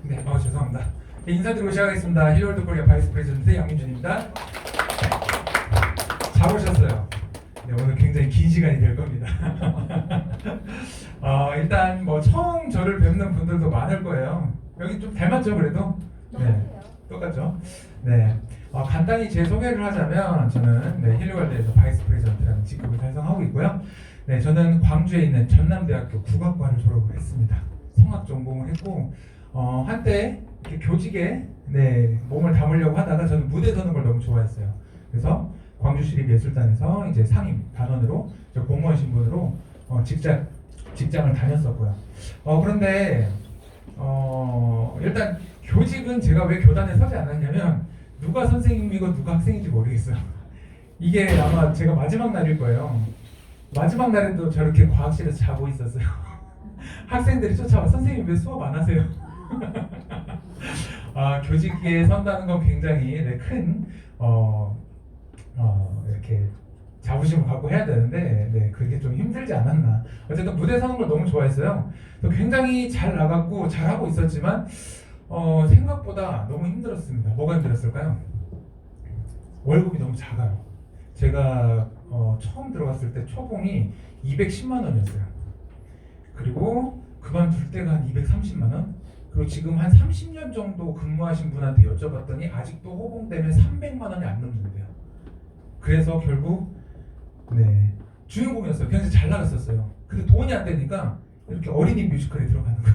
네, 죄송합니다. 네, 인사드리고 시작하겠습니다. 힐월드 코리아 바이스 프레지던트 양민준입니다. 잘 오셨어요. 네, 오늘 굉장히 긴 시간이 될 겁니다. 일단 처음 저를 뵙는 분들도 많을 거예요. 여기 좀 닮았죠, 그래도? 네, 똑같죠? 네. 간단히 제 소개를 하자면 저는 힐월드에서 바이스 프레지던트라는 직급을 달성하고 있고요. 네, 저는 광주에 있는 전남대학교 국악과를 졸업을 했습니다. 성악 전공을 했고 한때 이렇게 교직에 몸을 담으려고 하다가 저는 무대 서는 걸 너무 좋아했어요. 그래서 광주시립예술단에서 이제 상임 단원으로 공무원 신분으로 직장을 다녔었고요. 그런데 일단 교직은 제가 왜 교단에 서지 않았냐면 누가 선생님이고 누가 학생인지 모르겠어요. 이게 아마 제가 마지막 날일 거예요. 마지막 날에도 저렇게 과학실에서 자고 있었어요. 학생들이 쫓아와 선생님 왜 수업 안 하세요? 교직에 선다는 건 굉장히 큰 이렇게 자부심을 갖고 해야 되는데 그게 좀 힘들지 않았나. 어쨌든 무대 서는 걸 너무 좋아했어요. 또 굉장히 잘 나갔고 잘하고 있었지만 생각보다 너무 힘들었습니다. 뭐가 힘들었을까요? 월급이 너무 작아요. 제가 처음 들어갔을 때 초봉이 210만 원이었어요. 그리고 그만둘 때가 한 230만 원. 그리고 지금 한 30년 정도 근무하신 분한테 여쭤봤더니 아직도 호봉 때문에 300만 원이 안 넘는데요. 그래서 결국 주인공이었어요. 굉장히 잘 나갔었어요. 근데 돈이 안 되니까 이렇게 어린이 뮤지컬에 들어가는 거.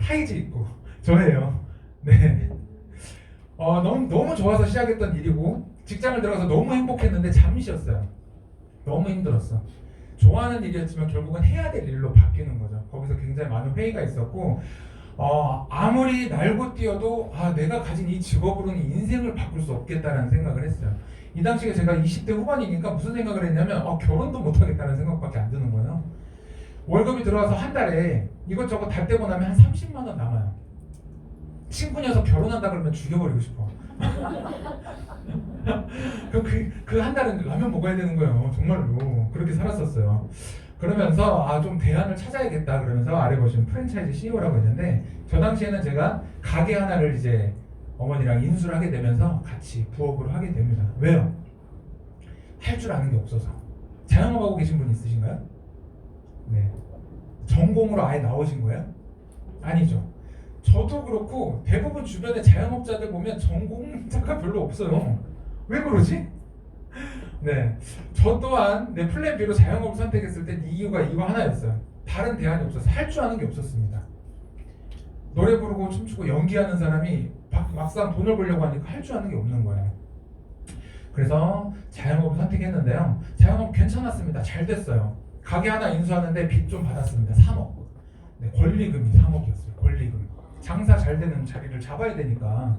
타이즈 입고 저예요. 네. 너무 좋아서 시작했던 일이고 직장을 들어가서 너무 행복했는데 잠시였어요. 너무 힘들었어. 좋아하는 일이었지만 결국은 해야 될 일로 바뀌는 거죠. 거기서 굉장히 많은 회의가 있었고 아무리 날고 뛰어도 내가 가진 이 직업으로는 인생을 바꿀 수 없겠다라는 생각을 했어요. 이 당시에 제가 20대 후반이니까 무슨 생각을 했냐면 결혼도 못하겠다는 생각밖에 안 드는 거예요. 월급이 들어와서 한 달에 이것저것 다 떼고 나면 한 30만 원 남아요. 친구 녀석 결혼한다 그러면 죽여버리고 싶어. 그럼 그 한 달은 라면 먹어야 되는 거예요. 정말로 그렇게 살았었어요. 그러면서 좀 대안을 찾아야겠다 그러면서 아래 보시면 프랜차이즈 CEO라고 있는데 저 당시에는 제가 가게 하나를 이제 어머니랑 인수를 하게 되면서 같이 부업으로 하게 됩니다. 왜요? 할 줄 아는 게 없어서. 자영업하고 계신 분 있으신가요? 네. 전공으로 아예 나오신 거예요? 아니죠. 저도 그렇고 대부분 주변에 자영업자들 보면 전공자가 별로 없어요. 왜 그러지? 네, 저 또한 내 플랜 B로 자영업을 선택했을 때 이유가 이거 하나였어요. 다른 대안이 없어서 할 줄 아는 게 없었습니다. 노래 부르고 춤추고 연기하는 사람이 막상 돈을 벌려고 하니까 할 줄 아는 게 없는 거예요. 그래서 자영업을 선택했는데요. 자영업 괜찮았습니다. 잘 됐어요. 가게 하나 인수하는데 빚 좀 받았습니다. 3억. 권리금이 3억이었어요. 권리금. 장사 잘 되는 자리를 잡아야 되니까.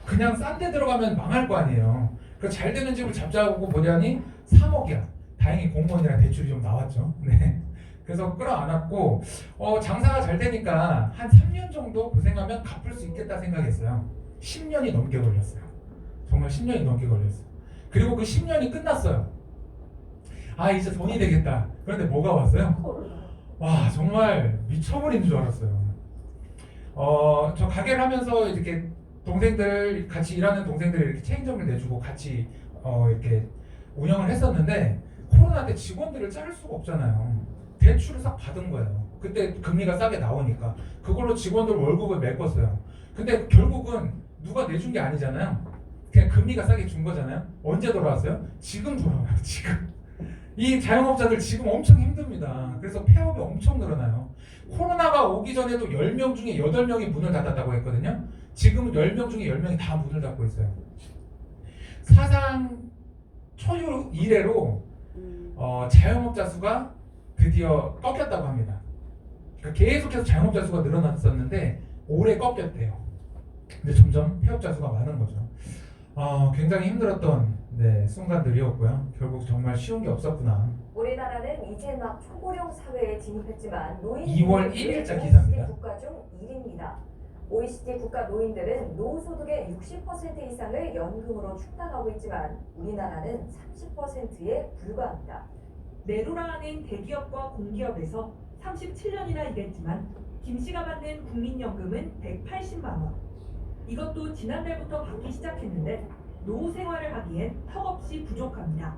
그냥 싼 데 들어가면 망할 거 아니에요. 그 잘 되는 집을 잡자고 보자니 3억이야. 다행히 공무원이랑 대출이 좀 나왔죠. 그래서 끌어안았고 장사가 잘 되니까 한 3년 정도 고생하면 갚을 수 있겠다 생각했어요. 10년이 넘게 걸렸어요. 정말 10년이 넘게 걸렸어요. 그리고 그 10년이 끝났어요. 이제 돈이 되겠다. 그런데 뭐가 왔어요? 와, 정말 미쳐버린 줄 알았어요. 저 가게를 하면서 이렇게 동생들 같이 일하는 동생들 이렇게 체인점을 내주고 같이 이렇게 운영을 했었는데 코로나 때 직원들을 자를 수가 없잖아요. 대출을 싹 받은 거예요. 그때 금리가 싸게 나오니까 그걸로 직원들 월급을 메꿨어요. 근데 결국은 누가 내준 게 아니잖아요. 그냥 금리가 싸게 준 거잖아요. 언제 돌아왔어요? 지금 돌아와요. 지금. 이 자영업자들 지금 엄청 힘듭니다. 그래서 폐업이 엄청 늘어나요. 코로나가 오기 전에도 10명 중에 8명이 문을 닫았다고 했거든요. 지금은 10명 중에 10명이 다 문을 닫고 있어요. 사상 초유 이래로 자영업자 수가 드디어 꺾였다고 합니다. 그러니까 계속해서 자영업자 수가 늘어났었는데 올해 꺾였대요. 근데 점점 폐업자 수가 많은 거죠. 굉장히 힘들었던 순간들이었고요. 결국 정말 쉬운 게 없었구나. 우리나라는 이제 막 초고령 사회에 진입했지만 노인 2월 1일자 기사입니다. 국가 중 1위입니다. OECD 국가 노인들은 노후소득의 60% 이상을 연금으로 충당하고 있지만 우리나라는 30%에 불과합니다. 내로라는 대기업과 공기업에서 37년이나 일했지만 김 씨가 받는 국민연금은 180만 원. 이것도 지난달부터 받기 시작했는데 노후 생활을 하기엔 턱없이 부족합니다.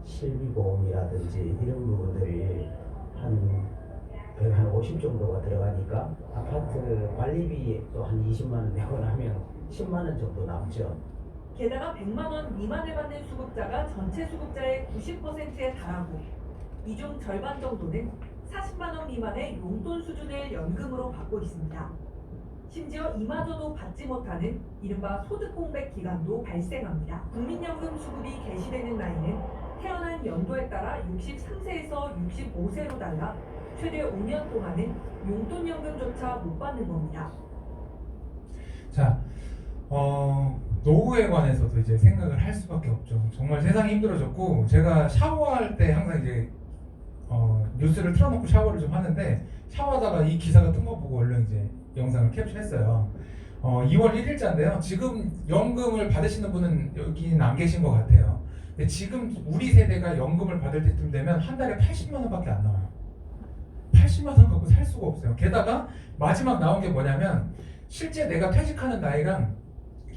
실비보험이라든지 이런 부분들이 한 50 정도가 들어가니까 아파트 관리비 또 한 20만 원 내고 나면 10만 원 정도 남죠. 게다가 100만 원 미만을 받는 수급자가 전체 수급자의 90%에 달하고 이 중 절반 정도는 40만 원 미만의 용돈 수준을 연금으로 받고 있습니다. 심지어 이마저도 받지 못하는 이른바 소득 공백 기간도 발생합니다. 국민연금 수급이 개시되는 나이는 태어난 연도에 따라 63세에서 65세로 달라 최대 5년 동안은 용돈연금조차 못 받는 겁니다. 자, 노후에 관해서도 이제 생각을 할 수밖에 없죠. 정말 세상이 힘들어졌고, 제가 샤워할 때 항상 이제 뉴스를 틀어놓고 샤워를 좀 하는데, 샤워하다가 이 기사가 뜬 거 보고 얼른 이제 영상을 캡처했어요. 2월 1일자인데요. 지금 연금을 받으시는 분은 여기는 안 계신 것 같아요. 근데 지금 우리 세대가 연금을 받을 때쯤 되면 한 달에 80만 원밖에 안 나와요. 80만 원 갖고 살 수가 없어요. 게다가 마지막 나온 게 뭐냐면, 실제 내가 퇴직하는 나이랑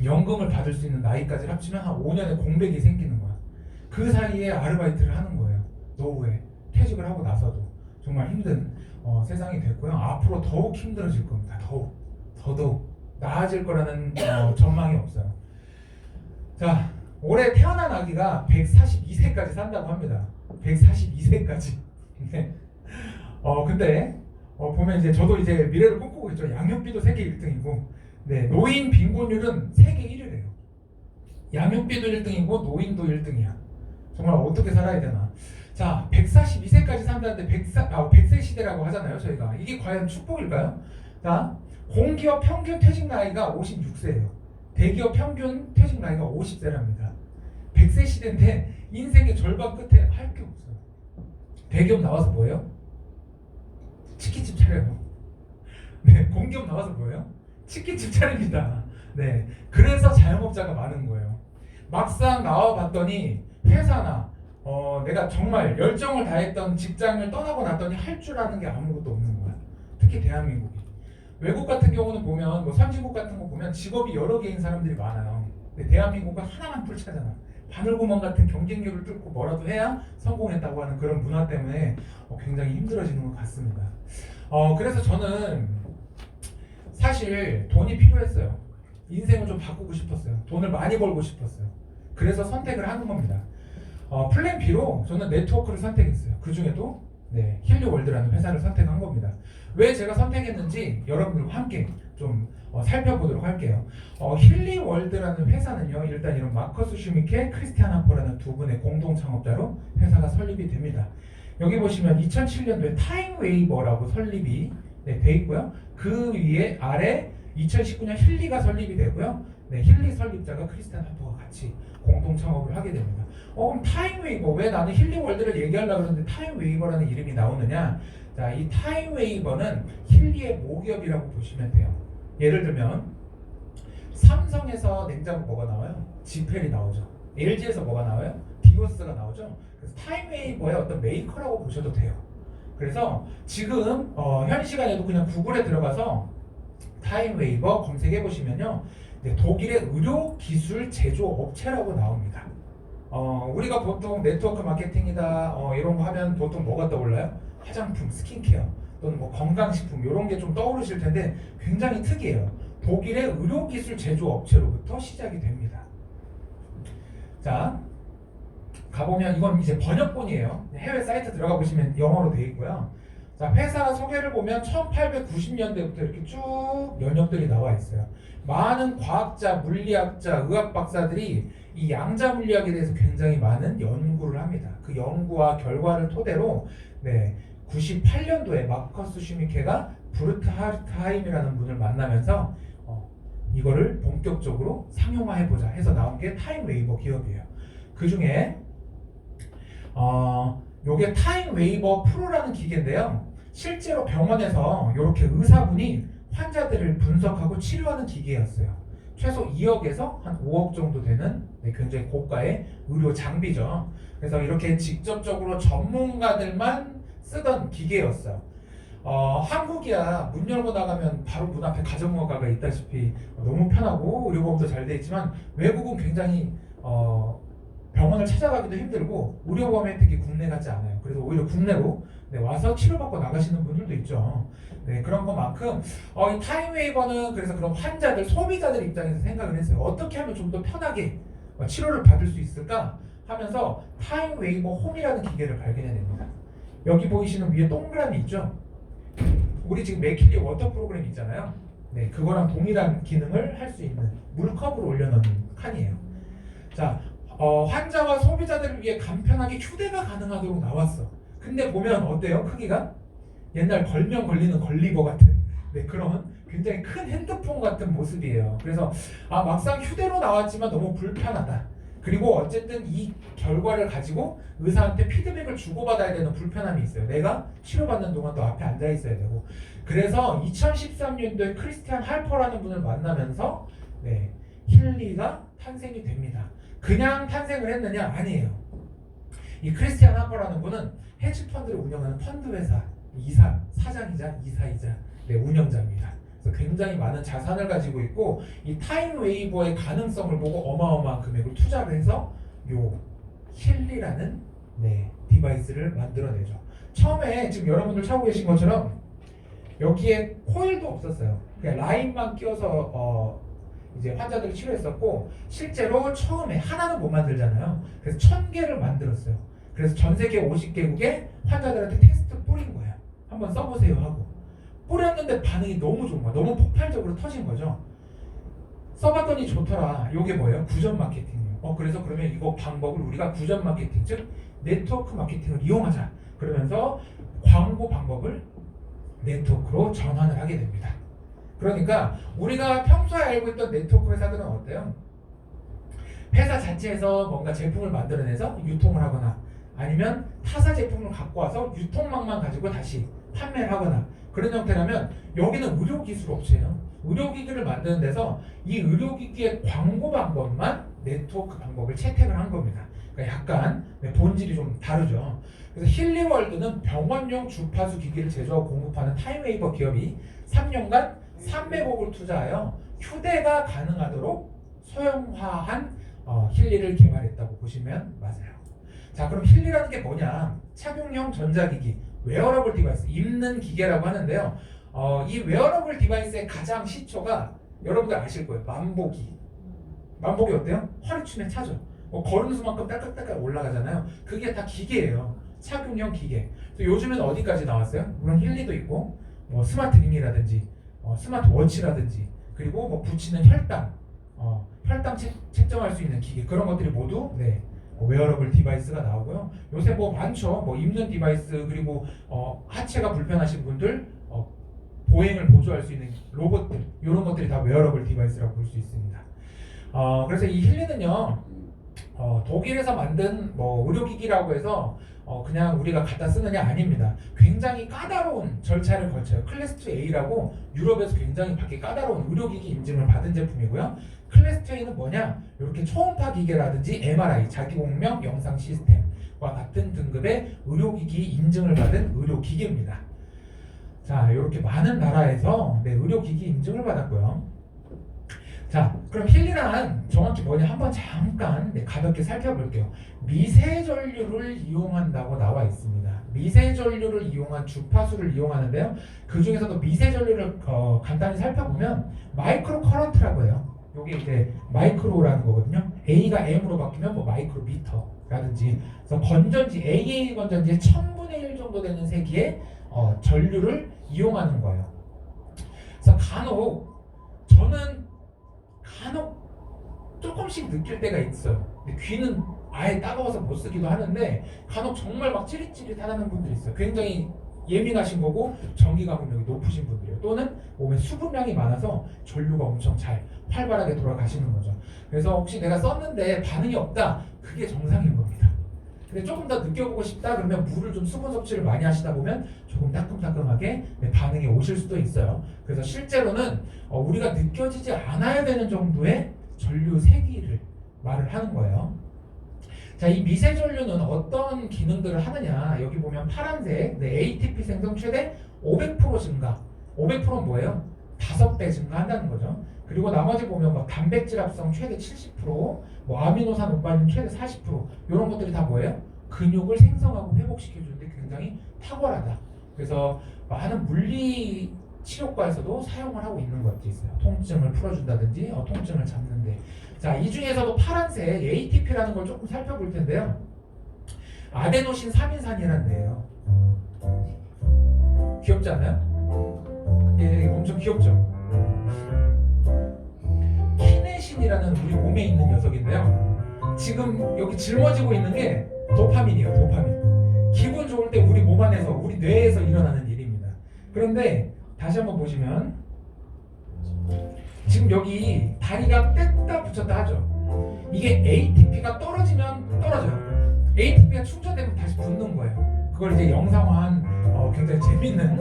연금을 받을 수 있는 나이까지 합치면 한 5년의 공백이 생기는 거야. 그 사이에 아르바이트를 하는 거예요. 노후에 퇴직을 하고 나서도 정말 힘든 세상이 됐고요. 앞으로 더욱 힘들어질 겁니다. 더더욱 나아질 거라는 전망이 없어요. 자, 올해 태어난 아기가 142세까지 산다고 합니다. 142세까지. 네. 근데 보면 이제 저도 이제 미래를 꿈꾸고 있죠. 양육비도 세계 1등이고, 네, 노인 빈곤율은 세계 1위래요. 양육비도 1등이고 노인도 1등이야. 정말 어떻게 살아야 되나. 자, 142세까지 산다는데 100세 시대라고 하잖아요, 저희가. 이게 과연 축복일까요? 자, 공기업 평균 퇴직 나이가 56세예요. 대기업 평균 퇴직 나이가 50세랍니다. 100세 시대인데 인생의 절반 끝에 할 게 없어요. 대기업 나와서 뭐예요? 치킨집 차려요. 네, 공기업 나와서 뭐예요? 치킨집 차립니다. 네, 그래서 자영업자가 많은 거예요. 막상 나와봤더니 회사나 내가 정말 열정을 다했던 직장을 떠나고 났더니 할 줄 아는 게 아무것도 없는 거야. 특히 대한민국이. 외국 같은 경우는 보면 뭐 선진국 같은 거 보면 직업이 여러 개인 사람들이 많아요. 근데 대한민국은 하나만 뿔차잖아. 바늘구멍 같은 경쟁률을 뚫고 뭐라도 해야 성공했다고 하는 그런 문화 때문에 굉장히 힘들어지는 것 같습니다. 그래서 저는 사실 돈이 필요했어요. 인생을 좀 바꾸고 싶었어요. 돈을 많이 벌고 싶었어요. 그래서 선택을 하는 겁니다. 플랜 B로 저는 네트워크를 선택했어요. 그 중에도 힐리월드라는 회사를 선택한 겁니다. 왜 제가 선택했는지 여러분들과 함께 좀 살펴보도록 할게요. 힐리월드라는 회사는요, 일단 이런 마커스 슈미케, 크리스티안 하퍼라는 두 분의 공동 창업자로 회사가 설립이 됩니다. 여기 보시면 2007년도에 타임웨이버라고 설립이 돼 있고요. 그 위에 아래 2019년 힐리가 설립이 되고요. 네, 힐리 설립자가 크리스티안 하퍼가 같이 공동 창업을 하게 됩니다. 그럼 타임웨이버, 왜 나는 힐리월드를 얘기하려고 그러는데 타임웨이버라는 이름이 나오느냐? 자, 이 타임웨이버는 힐리의 모기업이라고 보시면 돼요. 예를 들면 삼성에서 냉장고 뭐가 나와요? 지펠이 나오죠. LG에서 뭐가 나와요? 디오스가 나오죠. 그래서 타임웨이버의 어떤 메이커라고 보셔도 돼요. 그래서 지금 현 시간에도 그냥 구글에 들어가서 타임웨이버 검색해 보시면요, 독일의 의료 기술 제조 업체라고 나옵니다. 우리가 보통 네트워크 마케팅이다 이런 거 하면 보통 뭐가 떠올라요? 화장품, 스킨케어 또는 뭐 건강식품 이런 게 좀 떠오르실 텐데 굉장히 특이해요. 독일의 의료기술 제조업체로부터 시작이 됩니다. 자, 가보면 이건 이제 번역본이에요. 해외 사이트 들어가 보시면 영어로 되어 있고요. 자, 회사 소개를 보면 1890년대부터 이렇게 쭉 연역들이 나와 있어요. 많은 과학자, 물리학자, 의학 박사들이 이 양자 물리학에 대해서 굉장히 많은 연구를 합니다. 그 연구와 결과를 토대로 98년도에 마커스 슈미케가 브루트 하르트하임이라는 분을 만나면서 이거를 본격적으로 상용화해보자 해서 나온 게 타임웨이버 기업이에요. 그 중에 요게 타임웨이버 프로라는 기계인데요. 실제로 병원에서 이렇게 의사분이 환자들을 분석하고 치료하는 기계였어요. 최소 2억에서 한 5억 정도 되는 굉장히 고가의 의료 장비죠. 그래서 이렇게 직접적으로 전문가들만 쓰던 기계였어요. 한국이야 문 열고 나가면 바로 문 앞에 가정의학과가 있다시피 너무 편하고 의료보험도 잘 돼 있지만 외국은 굉장히 병원을 찾아가기도 힘들고 의료보험 혜택이 국내 같지 않아요. 그래서 오히려 국내로 와서 치료받고 나가시는 분들도 있죠. 그런 것만큼 이 타임웨이버는 그래서 그런 환자들, 소비자들 입장에서 생각을 했어요. 어떻게 하면 좀 더 편하게 치료를 받을 수 있을까 하면서 타임웨이버 홈이라는 기계를 발견해냅니다. 여기 보이시는 위에 동그라미 있죠? 우리 지금 맥킬리 워터 프로그램 있잖아요. 그거랑 동일한 기능을 할 수 있는 물컵으로 올려놓은 칸이에요. 자, 환자와 소비자들을 위해 간편하게 휴대가 가능하도록 나왔어. 근데 보면 어때요? 크기가? 옛날 걸면 걸리는 걸리버 같은 그런 굉장히 큰 핸드폰 같은 모습이에요. 그래서 막상 휴대로 나왔지만 너무 불편하다. 그리고 어쨌든 이 결과를 가지고 의사한테 피드백을 주고받아야 되는 불편함이 있어요. 내가 치료받는 동안 또 앞에 앉아 있어야 되고. 그래서 2013년도에 크리스티안 할퍼라는 분을 만나면서 힐리가 탄생이 됩니다. 그냥 탄생을 했느냐? 아니에요. 이 크리스티안 할퍼라는 분은 헤지펀드를 운영하는 펀드 회사 사장이자 이사이자 운영자입니다. 그래서 굉장히 많은 자산을 가지고 있고 이 타임웨이버의 가능성을 보고 어마어마한 금액을 투자를 해서 요 힐리라는 디바이스를 만들어내죠. 처음에 지금 여러분들 찾고 계신 것처럼 여기에 코일도 없었어요. 그냥 라인만 끼워서 이제 환자들을 치료했었고 실제로 처음에 하나는 못 만들잖아요. 그래서 1000개를 만들었어요. 그래서 전 세계 50개국에 환자들한테 테스트 뿌린 거예요. 한번 써보세요 하고 뿌렸는데 반응이 너무 좋은 거야. 너무 폭발적으로 터진 거죠. 써봤더니 좋더라. 이게 뭐예요? 구전 마케팅이에요. 그래서 그러면 이거 방법을 우리가 구전 마케팅, 즉 네트워크 마케팅을 이용하자. 그러면서 광고 방법을 네트워크로 전환을 하게 됩니다. 그러니까 우리가 평소에 알고 있던 네트워크 회사들은 어때요? 회사 자체에서 뭔가 제품을 만들어내서 유통을 하거나 아니면 타사 제품을 갖고 와서 유통망만 가지고 다시 판매를 하거나 그런 형태라면 여기는 의료기술 업체예요. 의료기기를 만드는 데서 이 의료기기의 광고 방법만 네트워크 방법을 채택을 한 겁니다. 그러니까 약간 본질이 좀 다르죠. 그래서 힐리월드는 병원용 주파수 기기를 제조하고 공급하는 타임웨이버 기업이 3년간 300억을 투자하여 휴대가 가능하도록 소형화한 힐리를 개발했다고 보시면 맞아요. 자, 그럼 힐리라는 게 뭐냐? 착용형 전자기기, 웨어러블 디바이스, 입는 기계라고 하는데요. 이 웨어러블 디바이스의 가장 시초가 여러분들 아실 거예요. 만보기. 만보기 어때요? 허리춤에 차죠. 걸은 수만큼 딸깍딸깍 올라가잖아요. 그게 다 기계예요. 착용형 기계. 요즘엔 어디까지 나왔어요? 물론 힐리도 있고 스마트 링이라든지 스마트워치라든지 그리고 붙이는 혈당 책정할 수 있는 기계 그런 것들이 모두 웨어러블 디바이스가 나오고요. 요새 많죠. 입는 디바이스 그리고 하체가 불편하신 분들 보행을 보조할 수 있는 로봇들 이런 것들이 다 웨어러블 디바이스라고 볼 수 있습니다. 그래서 이 힐리는요 독일에서 만든 의료기기라고 해서 그냥 우리가 갖다 쓰느냐 아닙니다. 굉장히 까다로운 절차를 거쳐요. 클래스 2A라고 유럽에서 굉장히 받기 까다로운 의료기기 인증을 받은 제품이고요. 클래스 2A는 뭐냐? 이렇게 초음파 기계라든지 MRI, 자기공명 영상 시스템과 같은 등급의 의료기기 인증을 받은 의료기기입니다. 자, 이렇게 많은 나라에서 의료기기 인증을 받았고요. 자, 그럼 힐리란 정확히 뭐냐 한번 잠깐 가볍게 살펴볼게요. 미세전류를 이용한다고 나와 있습니다. 미세전류를 이용한 주파수를 이용하는데요. 그 중에서도 미세전류를 간단히 살펴보면 마이크로 커런트라고 해요. 이게 이제 마이크로라는 거거든요. A가 M으로 바뀌면 마이크로미터라든지 그래서 건전지 AA 건전지의 1000분의 1 정도 되는 세기의 전류를 이용하는 거예요. 그래서 저는 간혹 조금씩 느낄 때가 있어요. 근데 귀는 아예 따가워서 못 쓰기도 하는데 간혹 정말 막 찌릿찌릿하다는 분들이 있어요. 굉장히 예민하신 거고 전기 가공력이 높으신 분들이에요. 또는 몸에 수분량이 많아서 전류가 엄청 잘 활발하게 돌아가시는 거죠. 그래서 혹시 내가 썼는데 반응이 없다, 그게 정상인 겁니다. 근데 조금 더 느껴보고 싶다 그러면 물을 좀 수분 섭취를 많이 하시다 보면 조금 따끔따끔하게 반응이 오실 수도 있어요. 그래서 실제로는 우리가 느껴지지 않아야 되는 정도의 전류 세기를 말을 하는 거예요. 자, 이 미세전류는 어떤 기능들을 하느냐, 여기 보면 파란색 ATP 생성 최대 500% 증가. 500%는 뭐예요? 5배 증가한다는 거죠. 그리고 나머지 보면 막 단백질 합성 최대 70%, 뭐 아미노산 오빠님 최대 40% 이런 것들이 다 뭐예요? 근육을 생성하고 회복시켜주는데 굉장히 탁월하다. 그래서 많은 물리 치료과에서도 사용을 하고 있는 것도 있어요. 통증을 풀어준다든지 통증을 잡는데. 자, 이 중에서도 파란색 ATP라는 걸 조금 살펴볼 텐데요. 아데노신 3인산이라는 데예요. 귀엽지 않아요? 예, 엄청 귀엽죠? 키네신이라는 우리 몸에 있는 녀석인데요. 지금 여기 짊어지고 있는 게 도파민이에요. 도파민. 기분 좋을 때 우리 몸 안에서, 우리 뇌에서 일어나는 일입니다. 그런데 다시 한번 보시면 지금 여기 다리가 뗐다 붙였다 하죠. 이게 ATP가 떨어지면 떨어져요. ATP가 충전되면 다시 붙는 거예요. 그걸 이제 영상화한 굉장히 재밌는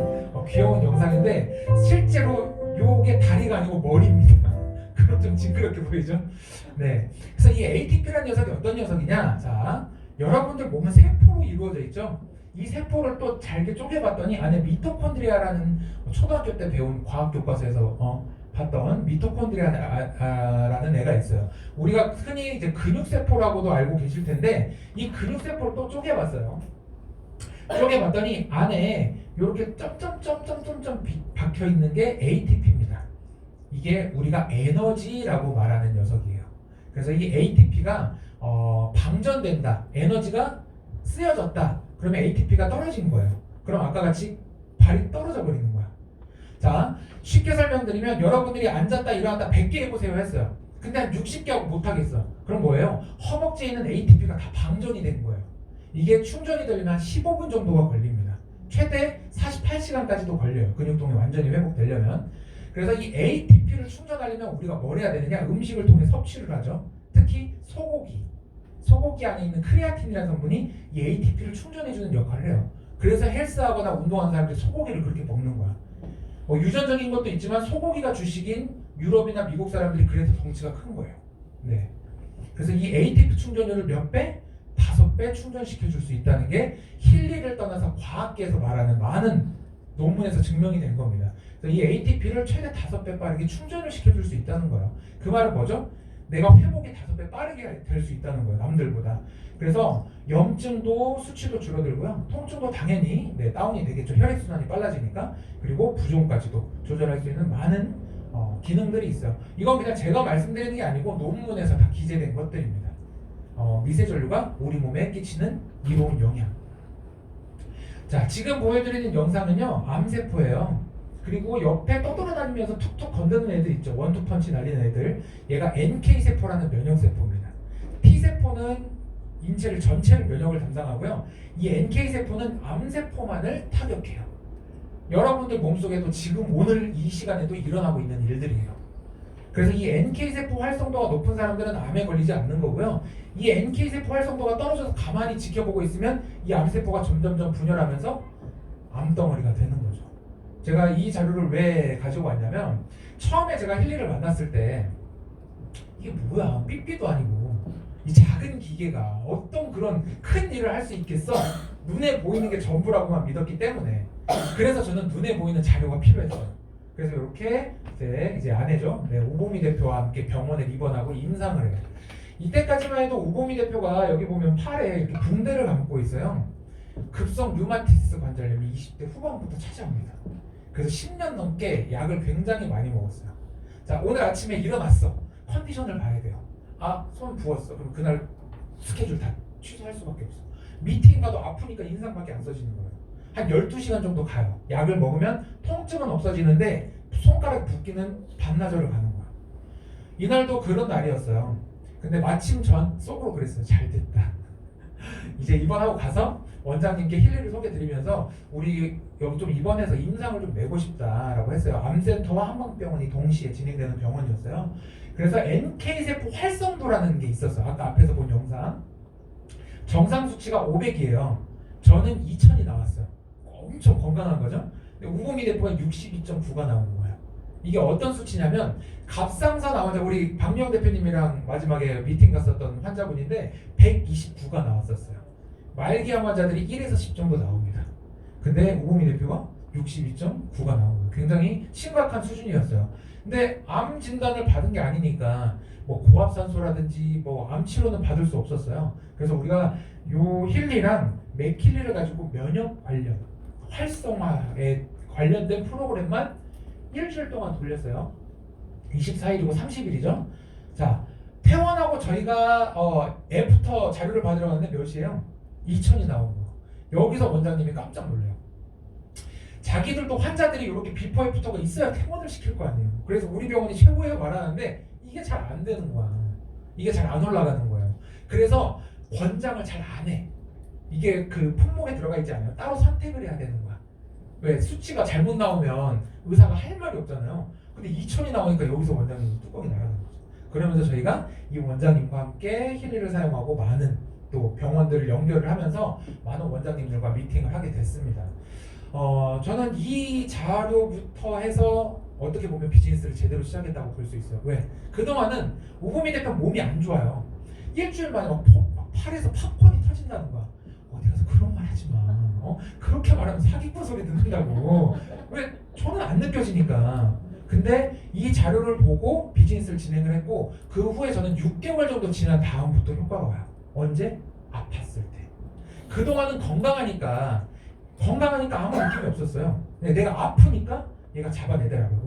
귀여운 영상인데 실제로 요게 다리가 아니고 머리입니다. 그럼 좀 징그럽게 보이죠? 네. 그래서 이 ATP라는 녀석이 어떤 녀석이냐? 자, 여러분들 몸은 세포로 이루어져 있죠? 이 세포를 또 잘게 쪼개봤더니 안에 미토콘드리아라는 초등학교 때 배운 과학 교과서에서 봤던 미토콘드리아라는 애가 있어요. 우리가 흔히 이제 근육세포라고도 알고 계실 텐데 이 근육세포를 또 쪼개봤어요. 쪼개봤더니 안에 이렇게 점점점점점점 박혀 있는 게 ATP입니다. 이게 우리가 에너지라고 말하는 녀석이에요. 그래서 이 ATP가 방전된다, 에너지가 쓰여졌다. 그러면 ATP가 떨어진 거예요. 그럼 아까 같이 발이 떨어져 버리는 거야. 자, 쉽게 설명드리면 여러분들이 앉았다 일어났다 100개 해보세요 했어요. 근데 한 60개 하고 못하겠어. 그럼 뭐예요? 허벅지에 있는 ATP가 다 방전이 된 거예요. 이게 충전이 되려면 한 15분 정도가 걸립니다. 최대 48시간까지도 걸려요. 근육통이 완전히 회복되려면. 그래서 이 ATP를 충전하려면 우리가 뭘 해야 되느냐? 음식을 통해 섭취를 하죠. 특히 소고기 안에 있는 크레아틴이라는 성분이 이 ATP를 충전해주는 역할을 해요. 그래서 헬스하거나 운동하는 사람들이 소고기를 그렇게 먹는 거야. 유전적인 것도 있지만 소고기가 주식인 유럽이나 미국 사람들이 그래서 덩치가 큰 거예요. 네. 그래서 이 ATP 충전율을 몇 배? 5배 충전시켜줄 수 있다는 게 힐리를 떠나서 과학계에서 말하는 많은 논문에서 증명이 된 겁니다. 그래서 이 ATP를 최대 5배 빠르게 충전을 시켜줄 수 있다는 거예요. 그 말은 뭐죠? 내가 회복이 5배 빠르게 될 수 있다는 거예요. 남들보다. 그래서 염증도 수치도 줄어들고요. 통증도 당연히 다운이 되겠죠. 혈액순환이 빨라지니까. 그리고 부종까지도 조절할 수 있는 많은 기능들이 있어요. 이건 그냥 제가 말씀드리는 게 아니고 논문에서 다 기재된 것들입니다. 미세전류가 우리 몸에 끼치는 이로운 영향. 자, 지금 보여드리는 영상은요, 암세포예요. 그리고 옆에 떠돌아다니면서 툭툭 건드는 애들 있죠. 원투펀치 날리는 애들. 얘가 NK세포라는 면역세포입니다. T세포는 인체를 전체를 면역을 담당하고요. 이 NK세포는 암세포만을 타격해요. 여러분들 몸속에도 지금 오늘 이 시간에도 일어나고 있는 일들이에요. 그래서 이 NK세포 활성도가 높은 사람들은 암에 걸리지 않는 거고요. 이 NK세포 활성도가 떨어져서 가만히 지켜보고 있으면 이 암세포가 점점점 분열하면서 암덩어리가 되는 거죠. 제가 이 자료를 왜 가지고 왔냐면 처음에 제가 힐리를 만났을 때 이게 뭐야, 삐삐도 아니고 이 작은 기계가 어떤 그런 큰 일을 할 수 있겠어? 눈에 보이는 게 전부라고만 믿었기 때문에 그래서 저는 눈에 보이는 자료가 필요했어요. 그래서 이렇게 이제 아내죠. 오보미 대표와 함께 병원에 입원하고 임상을 해요. 이때까지만 해도 오보미 대표가 여기 보면 팔에 이렇게 붕대를 감고 있어요. 급성 류마티스 관절염이 20대 후반부터 찾아옵니다. 그래서 10년 넘게 약을 굉장히 많이 먹었어요. 자, 오늘 아침에 일어났어. 컨디션을 봐야 돼요. 아, 손 부었어. 그럼 그날 스케줄 다 취소할 수밖에 없어. 미팅 가도 아프니까 인상밖에 안 써지는 거예요. 한 12시간 정도 가요. 약을 먹으면 통증은 없어지는데 손가락 붓기는 반나절을 가는 거야. 이날도 그런 날이었어요. 근데 마침 전 속으로 그랬어요. 잘 됐다. 이제 입원하고 가서 원장님께 힐리를 소개드리면서 우리 여기 좀 입원해서 임상을 좀 내고 싶다라고 했어요. 암센터와 한방병원이 동시에 진행되는 병원이었어요. 그래서 NK세포 활성도라는 게 있었어요. 아까 앞에서 본 영상. 정상 수치가 500이에요. 저는 2000이 나왔어요. 엄청 건강한 거죠. 우보미 대표가 62.9가 나온 거예요. 이게 어떤 수치냐면 갑상선 암환자, 우리 박명 대표님이랑 마지막에 미팅 갔었던 환자분인데 129가 나왔었어요. 말기 암 환자들이 1에서 10 정도 나옵니다. 근데 우보미 대표가 62.9가 나온 거예요. 굉장히 심각한 수준이었어요. 근데 암 진단을 받은 게 아니니까 뭐 고압산소라든지 뭐 암 치료는 받을 수 없었어요. 그래서 우리가 요 힐리랑 맥힐리를 가지고 면역 관련 활성화에 관련된 프로그램만 일주일 동안 돌렸어요. 24일이고 30일이죠. 자, 퇴원하고 저희가 애프터 자료를 받으러 갔는데 몇 시에요? 2000이 나온 거. 여기서 원장님이 깜짝 놀래요. 자기들도 환자들이 이렇게 비포 애프터가 있어야 퇴원을 시킬 거 아니에요. 그래서 우리 병원이 최고예요 말하는데 이게 잘 안 되는 거야. 이게 잘 안 올라가는 거예요. 그래서 권장을 잘 안 해. 이게 그 품목에 들어가 있지 않아요. 따로 선택을 해야 되는 거야. 왜? 수치가 잘못 나오면 의사가 할 말이 없잖아요. 근데 2000이 나오니까 여기서 원장님 뚜껑이 나가는 거죠. 그러면서 저희가 이 원장님과 함께 힐리를 사용하고 많은 또 병원들을 연결을 하면서 많은 원장님들과 미팅을 하게 됐습니다. 저는 이 자료부터 해서 어떻게 보면 비즈니스를 제대로 시작했다고 볼 수 있어요. 왜? 그동안은 우범이 대표 몸이 안 좋아요. 일주일 만에 막 팔에서 팝콘이 터진다는 거야. 어디 가서 그런 말 하지 마. 그렇게 말하면 사기꾼 소리 듣는다고. 왜? 저는 안 느껴지니까. 근데 이 자료를 보고 비즈니스를 진행을 했고 그 후에 저는 6개월 정도 지난 다음부터 효과가 와요. 언제? 아팠을 때. 그동안은 건강하니까 아무 느낌이 없었어요. 내가 아프니까 얘가 잡아내더라고요.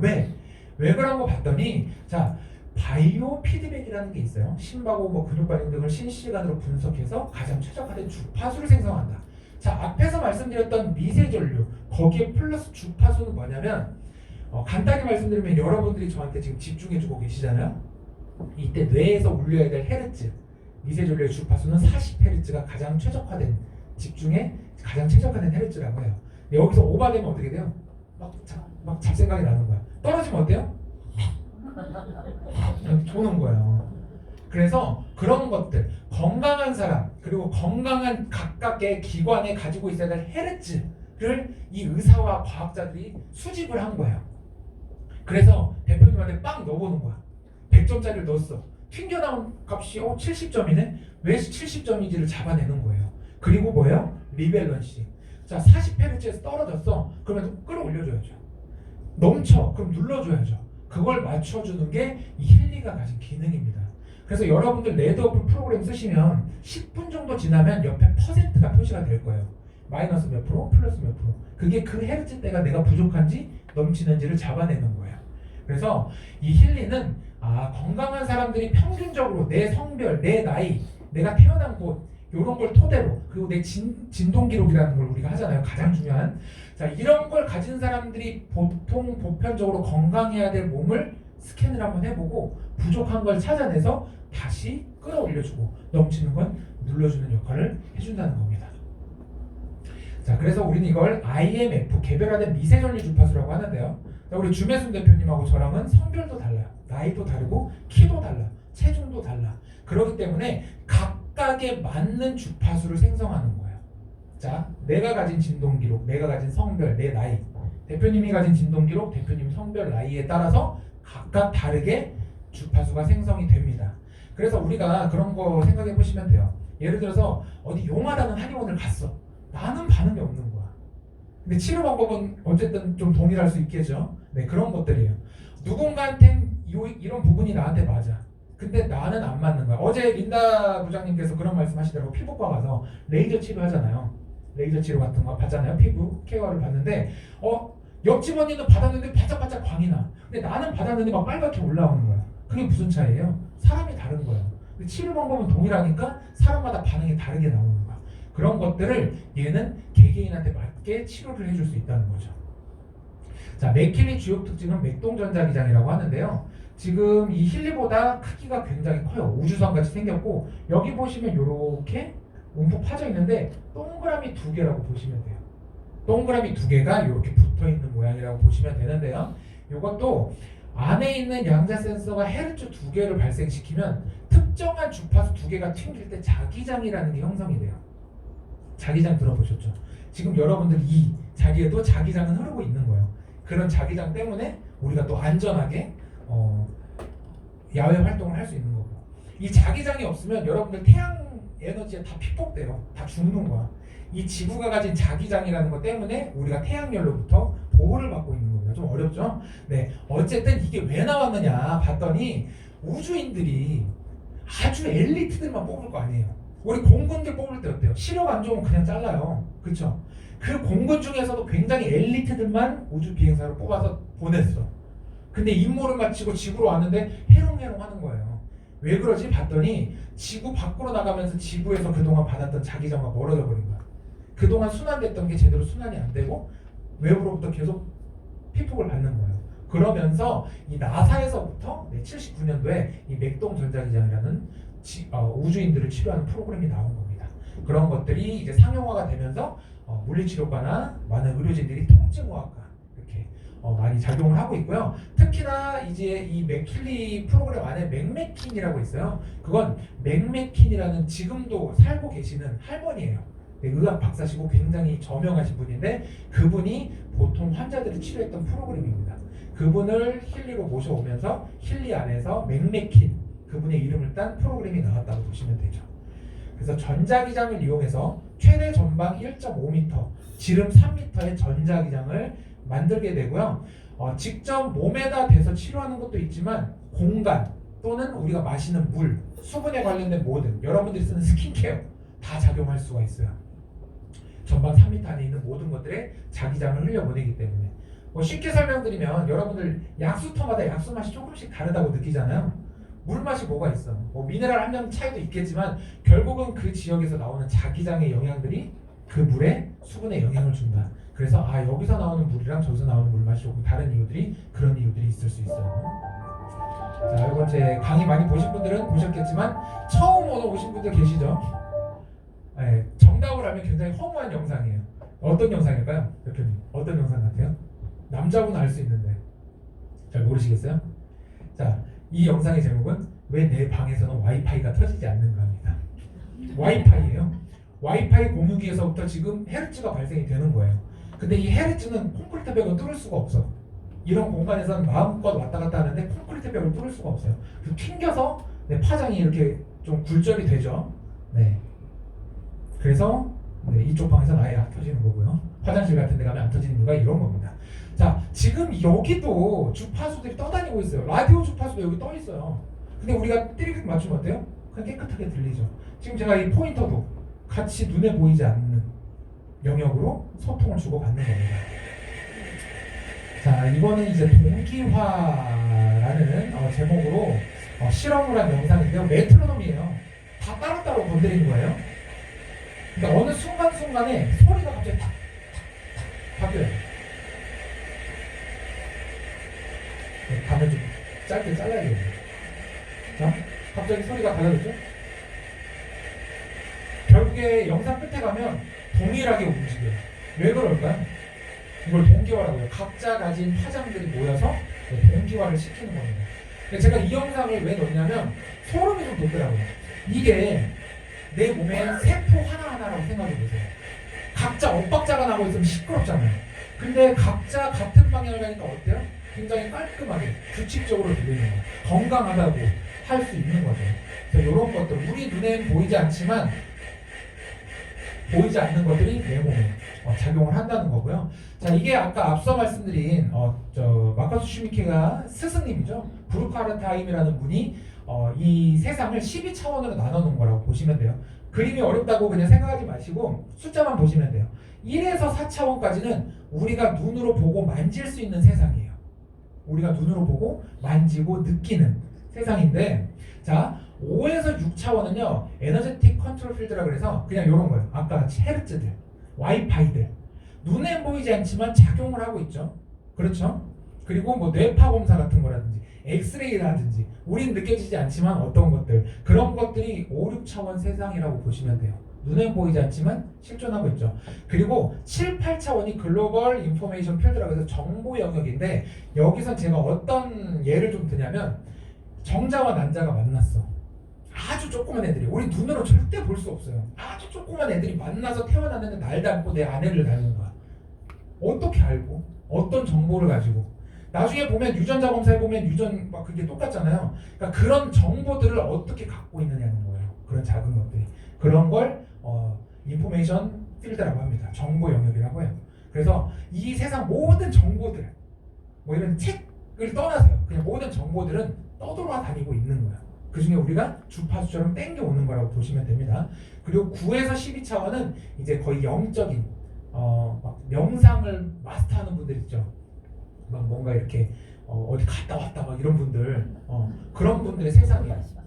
왜 그런 거 봤더니 자 바이오 피드백이라는 게 있어요. 심박고 뭐 근육 반응 등을 실시간으로 분석해서 가장 최적화된 주파수를 생성한다. 자 앞에서 말씀드렸던 미세전류 거기에 플러스 주파수는 뭐냐면 간단히 말씀드리면 여러분들이 저한테 지금 집중해주고 계시잖아요. 이때 뇌에서 울려야 될 헤르츠 미세전류의 주파수는 40Hz가 가장 최적화된 집중에 가장 최적화된 헤르츠라고 해요. 여기서 오버되면 어떻게 돼요? 막 잡생각이 나는 거야. 떨어지면 어때요? 도는 거예요. 그래서 그런 것들 건강한 사람 그리고 건강한 각각의 기관에 가지고 있어야 될 헤르츠를 이 의사와 과학자들이 수집을 한 거예요. 그래서 대표님한테 빵 넣어보는 거야. 100점짜리를 넣었어. 튕겨나온 값이 70점이네? 왜 70점인지를 잡아내는 거예요. 그리고 뭐예요? 리밸런시. 자 40Hz에서 떨어졌어. 그러면 끌어올려줘야죠. 넘쳐. 그럼 눌러줘야죠. 그걸 맞춰주는 게 이 힐리가 가진 기능입니다. 그래서 여러분들 레드어플 프로그램 쓰시면 10분 정도 지나면 옆에 퍼센트가 표시가 될 거예요. 마이너스 몇 프로, 플러스 몇 프로. 그게 그 헤르츠 대가 내가 부족한지 넘치는지를 잡아내는 거예요. 그래서 이 힐리는 건강한 사람들이 평균적으로 내 성별, 내 나이, 내가 태어난 곳 이런 걸 토대로 그리고 내 진동 기록이라는 걸 우리가 하잖아요. 가장 중요한 자 이런 걸 가진 사람들이 보통 보편적으로 건강해야 될 몸을 스캔을 한번 해보고 부족한 걸 찾아내서 다시 끌어올려주고 넘치는 건 눌러주는 역할을 해준다는 겁니다. 자 그래서 우리는 이걸 IMF 개별화된 미세전류 주파수라고 하는데요. 자, 우리 주매순 대표님하고 저랑은 성별도 달라요. 나이도 다르고 키도 달라, 체중도 달라. 그렇기 때문에 각각에 맞는 주파수를 생성하는 거예요. 자, 내가 가진 진동 기록, 내가 가진 성별, 내 나이, 대표님이 가진 진동 기록, 대표님 성별, 나이에 따라서 각각 다르게 주파수가 생성이 됩니다. 그래서 우리가 그런 거 생각해 보시면 돼요. 예를 들어서 어디 용하다는 한의원을 갔어. 나는 반응이 없는 거야. 근데 치료 방법은 어쨌든 좀 동일할 수 있겠죠. 네, 그런 것들이에요. 누군가한텐 이런 부분이 나한테 맞아. 근데 나는 안 맞는 거야. 어제 린다 부장님께서 그런 말씀 하시더라고. 피부과 가서 레이저 치료하잖아요. 레이저 치료 같은 거 받잖아요. 피부 케어를 받는데 옆집 언니는 받았는데 바짝바짝 광이 나. 근데 나는 받았는데 막 빨갛게 올라오는 거야. 그게 무슨 차이예요? 사람이 다른 거예요. 근데 치료 방법은 동일하니까 사람마다 반응이 다르게 나오는 거야. 그런 것들을 얘는 개개인한테 맞게 치료를 해줄 수 있다는 거죠. 자, 맥힐리 주요 특징은 맥동전자기장이라고 하는데요. 지금 이 힐리보다 크기가 굉장히 커요. 우주선 같이 생겼고 여기 보시면 이렇게 움푹 파져 있는데 동그라미 2개라고 보시면 돼요. 동그라미 2개가 이렇게 붙어 있는 모양이라고 보시면 되는데요. 이것도 안에 있는 양자 센서가 헤르츠 2개를 발생시키면 특정한 주파수 2개가 튕길 때 자기장이라는 게 형성이 돼요. 자기장 들어보셨죠? 지금 여러분들 이 자리에도 자기장은 흐르고 있는 거예요. 그런 자기장 때문에 우리가 또 안전하게 야외 활동을 할 수 있는 거고 이 자기장이 없으면 여러분들 태양 에너지에 다 픽복돼요. 다 죽는 거야. 이 지구가 가진 자기장이라는 것 때문에 우리가 태양열로부터 보호를 받고 있는 겁니다. 좀 어렵죠? 네, 어쨌든 이게 왜 나왔느냐 봤더니 우주인들이 아주 엘리트들만 뽑을 거 아니에요. 우리 공군들 뽑을 때 어때요? 시력 안 좋으면 그냥 잘라요. 그렇죠? 그 공군 중에서도 굉장히 엘리트들만 우주 비행사로 뽑아서 보냈어. 근데 임무를 마치고 지구로 왔는데 해롱해롱 하는 거예요. 왜 그러지? 봤더니 지구 밖으로 나가면서 지구에서 그동안 받았던 자기장과 멀어져 버린 거야. 그동안 순환됐던 게 제대로 순환이 안 되고 외부로부터 계속 피폭을 받는 거예요. 그러면서 이 나사에서부터 79년도에 이 맥동 전자기장이라는 우주인들을 치료하는 프로그램이 나온 겁니다. 그런 것들이 이제 상용화가 되면서 물리치료과나 많은 의료진들이 통증의학과 이렇게 많이 작용을 하고 있고요. 특히나 이제 이 맥킬리 프로그램 안에 맥메킨이라고 있어요. 그건 맥메킨이라는 지금도 살고 계시는 할머니예요. 의학 박사시고 굉장히 저명하신 분인데 그분이 보통 환자들을 치료했던 프로그램입니다. 그분을 힐리로 모셔오면서 힐리 안에서 맥메킨 그분의 이름을 딴 프로그램이 나왔다고 보시면 되죠. 그래서 전자기장을 이용해서 최대 전방 1.5m, 지름 3m의 전자기장을 만들게 되고요. 직접 몸에다 대서 치료하는 것도 있지만 공간 또는 우리가 마시는 물, 수분에 관련된 모든 여러분들이 쓰는 스킨케어 다 작용할 수가 있어요. 전방 3m 안에 있는 모든 것들에 자기장을 흘려보내기 때문에 쉽게 설명드리면 여러분들 약수터마다 약수 맛이 조금씩 다르다고 느끼잖아요. 물 맛이 뭐가 있어? 미네랄 함량 차이도 있겠지만 결국은 그 지역에서 나오는 자기장의 영양들이 그 물에 수분에 영향을 준다. 그래서 여기서 나오는 물이랑 저기서 나오는 물 맛이 조금 다른 이유들이 그런 이유들이 있을 수 있어요. 자, 이번 제 강의 많이 보신 분들은 보셨겠지만 처음 오신 분들 계시죠? 네, 정답을 알면 굉장히 허무한 영상이에요. 어떤 영상일까요? 대표님 어떤 영상 같아요? 남자분 알 수 있는데 잘 모르시겠어요? 자, 이 영상의 제목은 왜 내 방에서는 와이파이가 터지지 않는가입니다. 와이파이예요. 와이파이 공유기에서부터 지금 헤르츠가 발생이 되는 거예요. 근데 이 헤르츠는 콘크리트 벽을 뚫을 수가 없어. 이런 공간에서는 마음껏 왔다 갔다 하는데 콘크리트 벽을 뚫을 수가 없어요. 그래서 튕겨서 파장이 이렇게 좀 굴절이 되죠. 네. 그래서 이쪽 방에서는 아예 안 터지는 거고요. 화장실 같은 데 가면 안 터지는 이유가 이런 겁니다. 자, 지금 여기도 주파수들이 떠다니고 있어요. 라디오 주파수도 여기 떠 있어요. 근데 우리가 띠릭 맞추면 어때요? 그냥 깨끗하게 들리죠. 지금 제가 이 포인터도 같이 눈에 보이지 않는 영역으로 소통을 주고받는 겁니다. 자, 이거는 이제 동기화라는 제목으로 실험을 한 영상인데요. 메트로놈이에요. 다 따로따로 건드리는 거예요. 그러니까 어느 순간순간에 소리가 갑자기 탁탁탁 바뀌어요. 가면 좀 짧게 잘라야겠네요. 자, 갑자기 소리가 달라졌죠? 결국에 영상 끝에 가면 동일하게 움직여요. 왜 그럴까요? 이걸 동기화라고 해요. 각자 가진 파장들이 모여서 동기화를 시키는 겁니다. 제가 이 영상을 왜 넣냐면 소름이 좀 돋더라고요. 이게 내 몸의 세포 하나하나라고 생각해 보세요. 각자 엇박자가 나고 있으면 시끄럽잖아요. 근데 각자 같은 방향을 가니까 어때요? 굉장히 깔끔하게 규칙적으로 들리는 거예요. 건강하다고 할 수 있는 거죠. 그래서 이런 것들 우리 눈엔 보이지 않지만 보이지 않는 것들이 내 몸에 작용을 한다는 거고요. 자, 이게 아까 앞서 말씀드린 마커스 슈미케가 스승님이죠. 브루카르타임이라는 분이 이 세상을 12차원으로 나눠놓은 거라고 보시면 돼요. 그림이 어렵다고 그냥 생각하지 마시고 숫자만 보시면 돼요. 1에서 4차원까지는 우리가 눈으로 보고 만질 수 있는 세상이에요. 우리가 눈으로 보고 만지고 느끼는 세상인데, 자 5에서 6차원은요 에너제틱 컨트롤 필드라 그래서 그냥 이런 거예요. 아까 헤르츠들, 와이파이들 눈에 보이지 않지만 작용을 하고 있죠. 그렇죠? 그리고 뇌파 검사 같은 거라든지 엑스레이라든지 우린 느껴지지 않지만 어떤 것들 그런 것들이 5, 6차원 세상이라고 보시면 돼요. 눈에 보이지 않지만 실존하고 있죠. 그리고 7, 8차원이 글로벌 인포메이션 필드라고 해서 정보 영역인데 여기서 제가 어떤 예를 좀 드냐면 정자와 난자가 만났어. 아주 조그만 애들이 우리 눈으로 절대 볼 수 없어요. 아주 조그만 애들이 만나서 태어났는데 날 닮고 내 아내를 닮은 거야. 어떻게 알고? 어떤 정보를 가지고? 나중에 보면 유전자 검사해 보면 유전 막 그게 똑같잖아요. 그러니까 그런 정보들을 어떻게 갖고 있느냐는 거예요. 그런 작은 것들이 그런 걸 인포메이션 필드라고 합니다. 정보 영역이라고 해요. 그래서 이 세상 모든 정보들, 뭐 이런 책을 떠나서요. 그냥 모든 정보들은 떠돌아다니고 있는 거야. 그 중에 우리가 주파수처럼 땡겨오는 거라고 보시면 됩니다. 그리고 9에서 12차원은 이제 거의 영적인 막 명상을 마스터하는 분들 있죠. 막 뭔가 이렇게 어디 갔다 왔다 막 이런 분들 그런 분들의 세상이에요.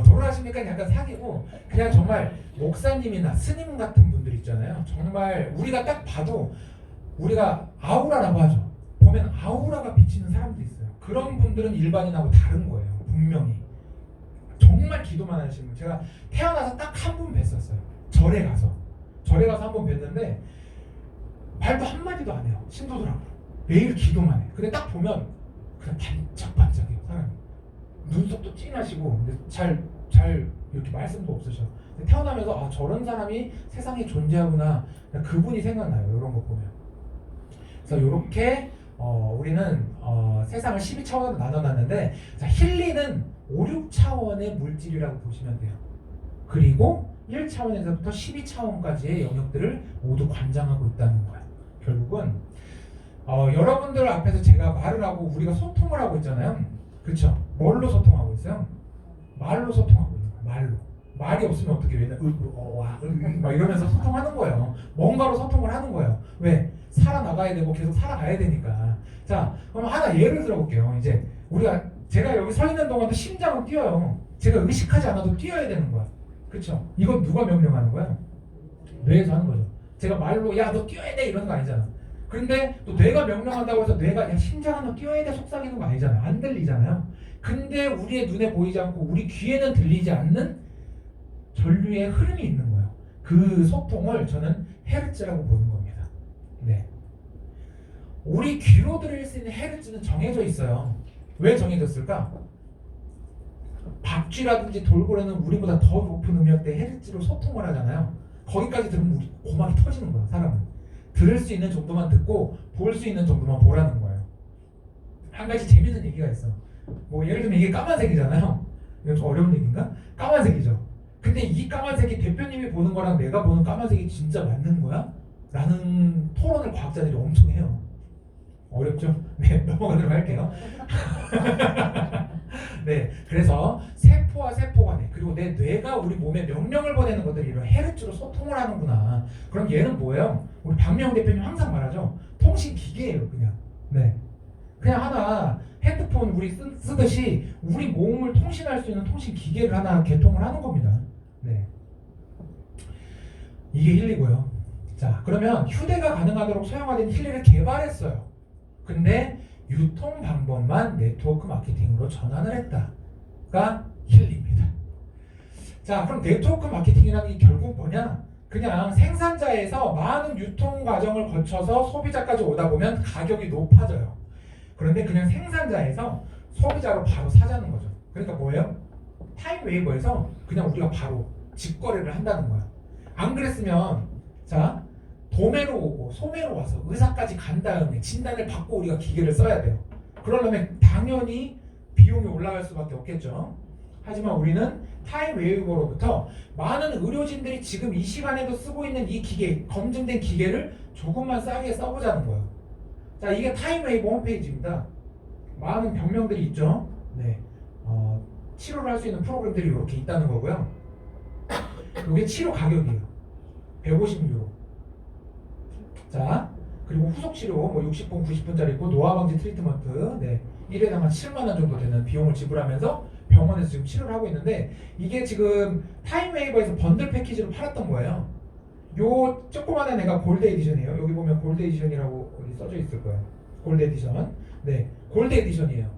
돌아가시니까 약간 사기고 그냥 정말 목사님이나 스님 같은 분들 있잖아요. 정말 우리가 딱 봐도 우리가 아우라라고 하죠. 보면 아우라가 비치는 사람들이 있어요. 그런 분들은 일반인하고 다른 거예요. 분명히 정말 기도만 하시는 분. 제가 태어나서 딱 한 분 뵀었어요. 절에 가서 한 번 뵀는데 말도 한마디도 안 해요. 신도들하고 매일 기도만 해. 근데 딱 보면 그냥 반짝반짝해요. 사람이 눈썹도 진하시고 근데 잘 이렇게 말씀도 없으셔. 근데 태어나면서 저런 사람이 세상에 존재하구나. 그분이 생각나요. 이런 거 보면. 그래서 이렇게 우리는 세상을 12차원으로 나눠놨는데 자, 힐리는 5, 6차원의 물질이라고 보시면 돼요. 그리고 1차원에서부터 12차원까지의 영역들을 모두 관장하고 있다는 거예요. 결국은 여러분들 앞에서 제가 말을 하고 우리가 소통을 하고 있잖아요. 그렇죠? 뭘로 소통하고 있어요? 말로 소통하고 있는 거예요. 말로. 말이 없으면 어떻게 맨날 막 이러면서 소통하는 거예요. 뭔가로 소통을 하는 거예요. 왜? 살아나가야 되고 계속 살아가야 되니까. 자, 그럼 하나 예를 들어볼게요. 이제 제가 여기 서 있는 동안도 심장은 뛰어요. 제가 의식하지 않아도 뛰어야 되는 거야. 그렇죠? 이건 누가 명령하는 거야? 뇌에서 하는 거죠. 제가 말로 야 너 뛰어야 돼 이러는 거 아니잖아. 근데 또 뇌가 명령한다고 해서 뇌가 야 심장아 너 뛰어야 돼 속삭이는 거 아니잖아요. 안 들리잖아요. 근데 우리의 눈에 보이지 않고 우리 귀에는 들리지 않는 전류의 흐름이 있는 거예요. 그 소통을 저는 헤르츠라고 보는 겁니다. 네. 우리 귀로 들을 수 있는 헤르츠는 정해져 있어요. 왜 정해졌을까? 박쥐라든지 돌고래는 우리보다 더 높은 음역대 헤르츠로 소통을 하잖아요. 거기까지 들으면 우리 고막이 터지는 거야. 사람은 들을 수 있는 정도만 듣고 볼 수 있는 정도만 보라는 거예요. 한 가지 재밌는 얘기가 있어. 뭐 예를 들면 이게 까만색이잖아요. 이건 좀 어려운 얘기인가? 까만색이죠. 근데 이 까만색이 대표님이 보는 거랑 내가 보는 까만색이 진짜 맞는 거야? 라는 토론을 과학자들이 엄청 해요. 어렵죠? 네, 넘어가도록 할게요. 네, 그래서 세포와 세포 간에 그리고 내 뇌가 우리 몸에 명령을 보내는 것들이 이런 헤르츠로 소통을 하는구나. 그럼 얘는 뭐예요? 우리 박명 대표님 항상 말하죠. 통신 기계예요, 그냥. 네, 그냥 하나 핸드폰 우리 쓰듯이 우리 몸을 통신할 수 있는 통신 기계를 하나 개통을 하는 겁니다. 네, 이게 힐리고요. 자, 그러면 휴대가 가능하도록 소형화된 힐리를 개발했어요. 근데 유통 방법만 네트워크 마케팅으로 전환을 했다가 힐리입니다. 자, 그럼 네트워크 마케팅이라는 게 결국 뭐냐? 그냥 생산자에서 많은 유통 과정을 거쳐서 소비자까지 오다 보면 가격이 높아져요. 그런데 그냥 생산자에서 소비자로 바로 사자는 거죠. 그러니까 뭐예요? 타임웨이버에서 그냥 우리가 바로 직거래를 한다는 거야. 안 그랬으면 자 도매로 오고 소매로 와서 의사까지 간 다음에 진단을 받고 우리가 기계를 써야 돼요. 그러려면 당연히 비용이 올라갈 수밖에 없겠죠. 하지만 우리는 타임웨이버로부터 많은 의료진들이 지금 이 시간에도 쓰고 있는 이 기계, 검증된 기계를 조금만 싸게 써보자는 거예요. 자, 이게 타임웨이버 홈페이지입니다. 많은 병명들이 있죠. 네, 치료를 할 수 있는 프로그램들이 이렇게 있다는 거고요. 이게 치료 가격이에요. 150유로. 자, 그리고 후속 치료 뭐 60분, 90분짜리 있고 노화 방지 트리트먼트, 네, 1회당 한 7만 원 정도 되는 비용을 지불하면서 병원에서 지금 치료를 하고 있는데 이게 지금 타임웨이버에서 번들 패키지로 팔았던 거예요. 요 조그마한 애가 골드 에디션이에요. 여기 보면 골드 에디션이라고 어디 써져 있을 거예요. 골드 에디션. 네, 골드 에디션이에요.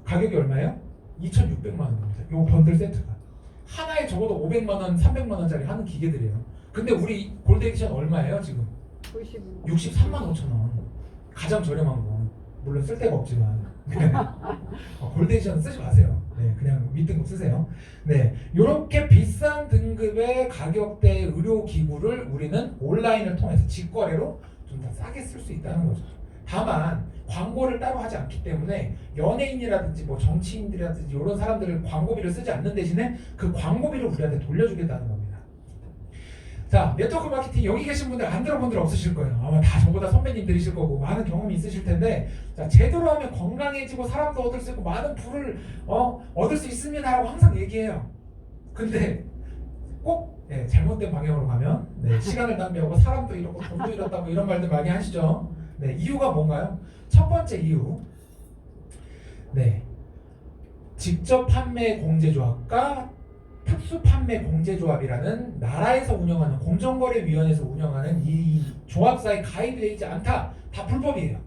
가격이 얼마예요? 2,600만 원입니다. 요 번들 세트가 하나에 적어도 500만 원, 300만 원짜리 하는 기계들이에요. 근데 우리 골드 에디션 얼마예요 지금? 63만 5천 원. 가장 저렴한 거. 물론 쓸 데가 없지만. 네. 골드 에디션 쓰지 마세요. 네, 그냥 윗등급 쓰세요. 네, 이렇게 비싼 등급의 가격대 의료 기구를 우리는 온라인을 통해서 직거래로 좀 더 싸게 쓸 수 있다는 거죠. 다만 광고를 따로 하지 않기 때문에 연예인이라든지 뭐 정치인들이라든지 이런 사람들을 광고비를 쓰지 않는 대신에 그 광고비를 우리한테 돌려주겠다는 겁니다. 자, 네트워크 마케팅 여기 계신 분들 안 들어본 분 없으실 거예요. 아마 다 저보다 선배님들이실 거고 많은 경험이 있으실 텐데, 자, 제대로 하면 건강해지고 사람도 얻을 수 있고 많은 부를 얻을 수 있습니다라고 항상 얘기해요. 근데 꼭 잘못된 방향으로 가면 시간을 낭비하고 사람도 잃었고 돈도 잃었다고 이런 말들 많이 하시죠. 네, 이유가 뭔가요? 첫 번째 이유, 직접 판매 공제조합과 특수 판매 공제조합이라는 나라에서 운영하는 공정거래위원회에서 운영하는 이 조합사에 가입되어 있지 않다. 다 불법이에요.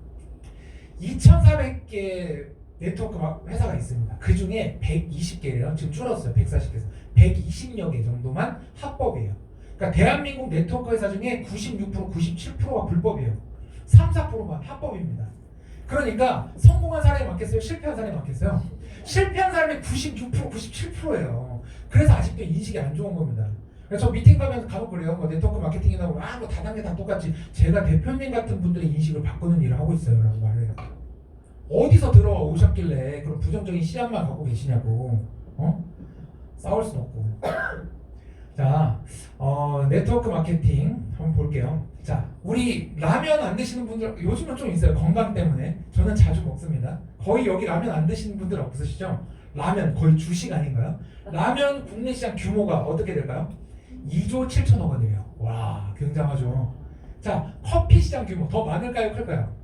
2,400개 네트워크 회사가 있습니다. 그 중에 120개래요. 지금 줄었어요. 140개에서 120여 개 정도만 합법이에요. 그러니까 대한민국 네트워크 회사 중에 96%, 97%가 불법이에요. 3, 4%가 합법입니다. 그러니까 성공한 사람이 많겠어요? 실패한 사람이 많겠어요? 실패한 사람이 96%, 97%예요. 그래서 아직도 인식이 안 좋은 겁니다. 그래서 저 미팅 가면 간혹 그래요. 뭐 네트워크 마케팅이나 뭐 다단계 다 똑같지. 제가 대표님 같은 분들의 인식을 바꾸는 일을 하고 있어요. 라고 말해요. 어디서 들어오셨길래 그런 부정적인 시야만 갖고 계시냐고. 싸울 순 없고. 자, 네트워크 마케팅 한번 볼게요. 자, 우리 라면 안 드시는 분들 요즘은 좀 있어요. 건강 때문에. 저는 자주 먹습니다. 거의 여기 라면 안 드시는 분들 없으시죠? 라면 거의 주식 아닌가요? 라면 국내 시장 규모가 어떻게 될까요? 2조 7천억 원이에요. 와, 굉장하죠. 자, 커피 시장 규모 더 많을까요? 클까요?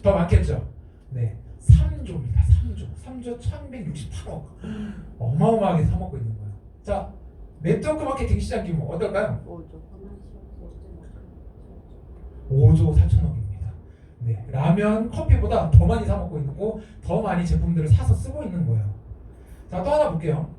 더 많겠죠? 네, 3조입니다. 3조 1168억. 어마어마하게 사먹고 있는 거예요. 자, 네트워크 마케팅 시장 규모 어떨까요? 5조 4천억입니다. 네, 라면, 커피보다 더 많이 사 먹고 있고 더 많이 제품들을 사서 쓰고 있는 거예요. 자, 또 하나 볼게요.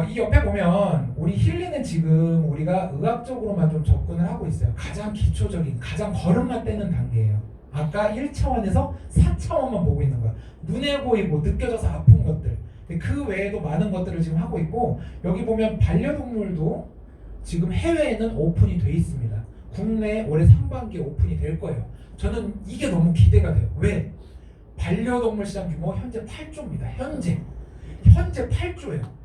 이 옆에 보면 우리 힐리는 지금 우리가 의학적으로만 좀 접근을 하고 있어요. 가장 기초적인, 가장 걸음마 떼는 단계예요. 아까 1차원에서 4차원만 보고 있는 거야. 눈에 보이고 느껴져서 아픈 것들. 그 외에도 많은 것들을 지금 하고 있고, 여기 보면 반려동물도 지금 해외에는 오픈이 돼 있습니다. 국내 올해 상반기에 오픈이 될 거예요. 저는 이게 너무 기대가 돼요. 왜? 반려동물 시장 규모 현재 8조입니다. 현재 8조예요.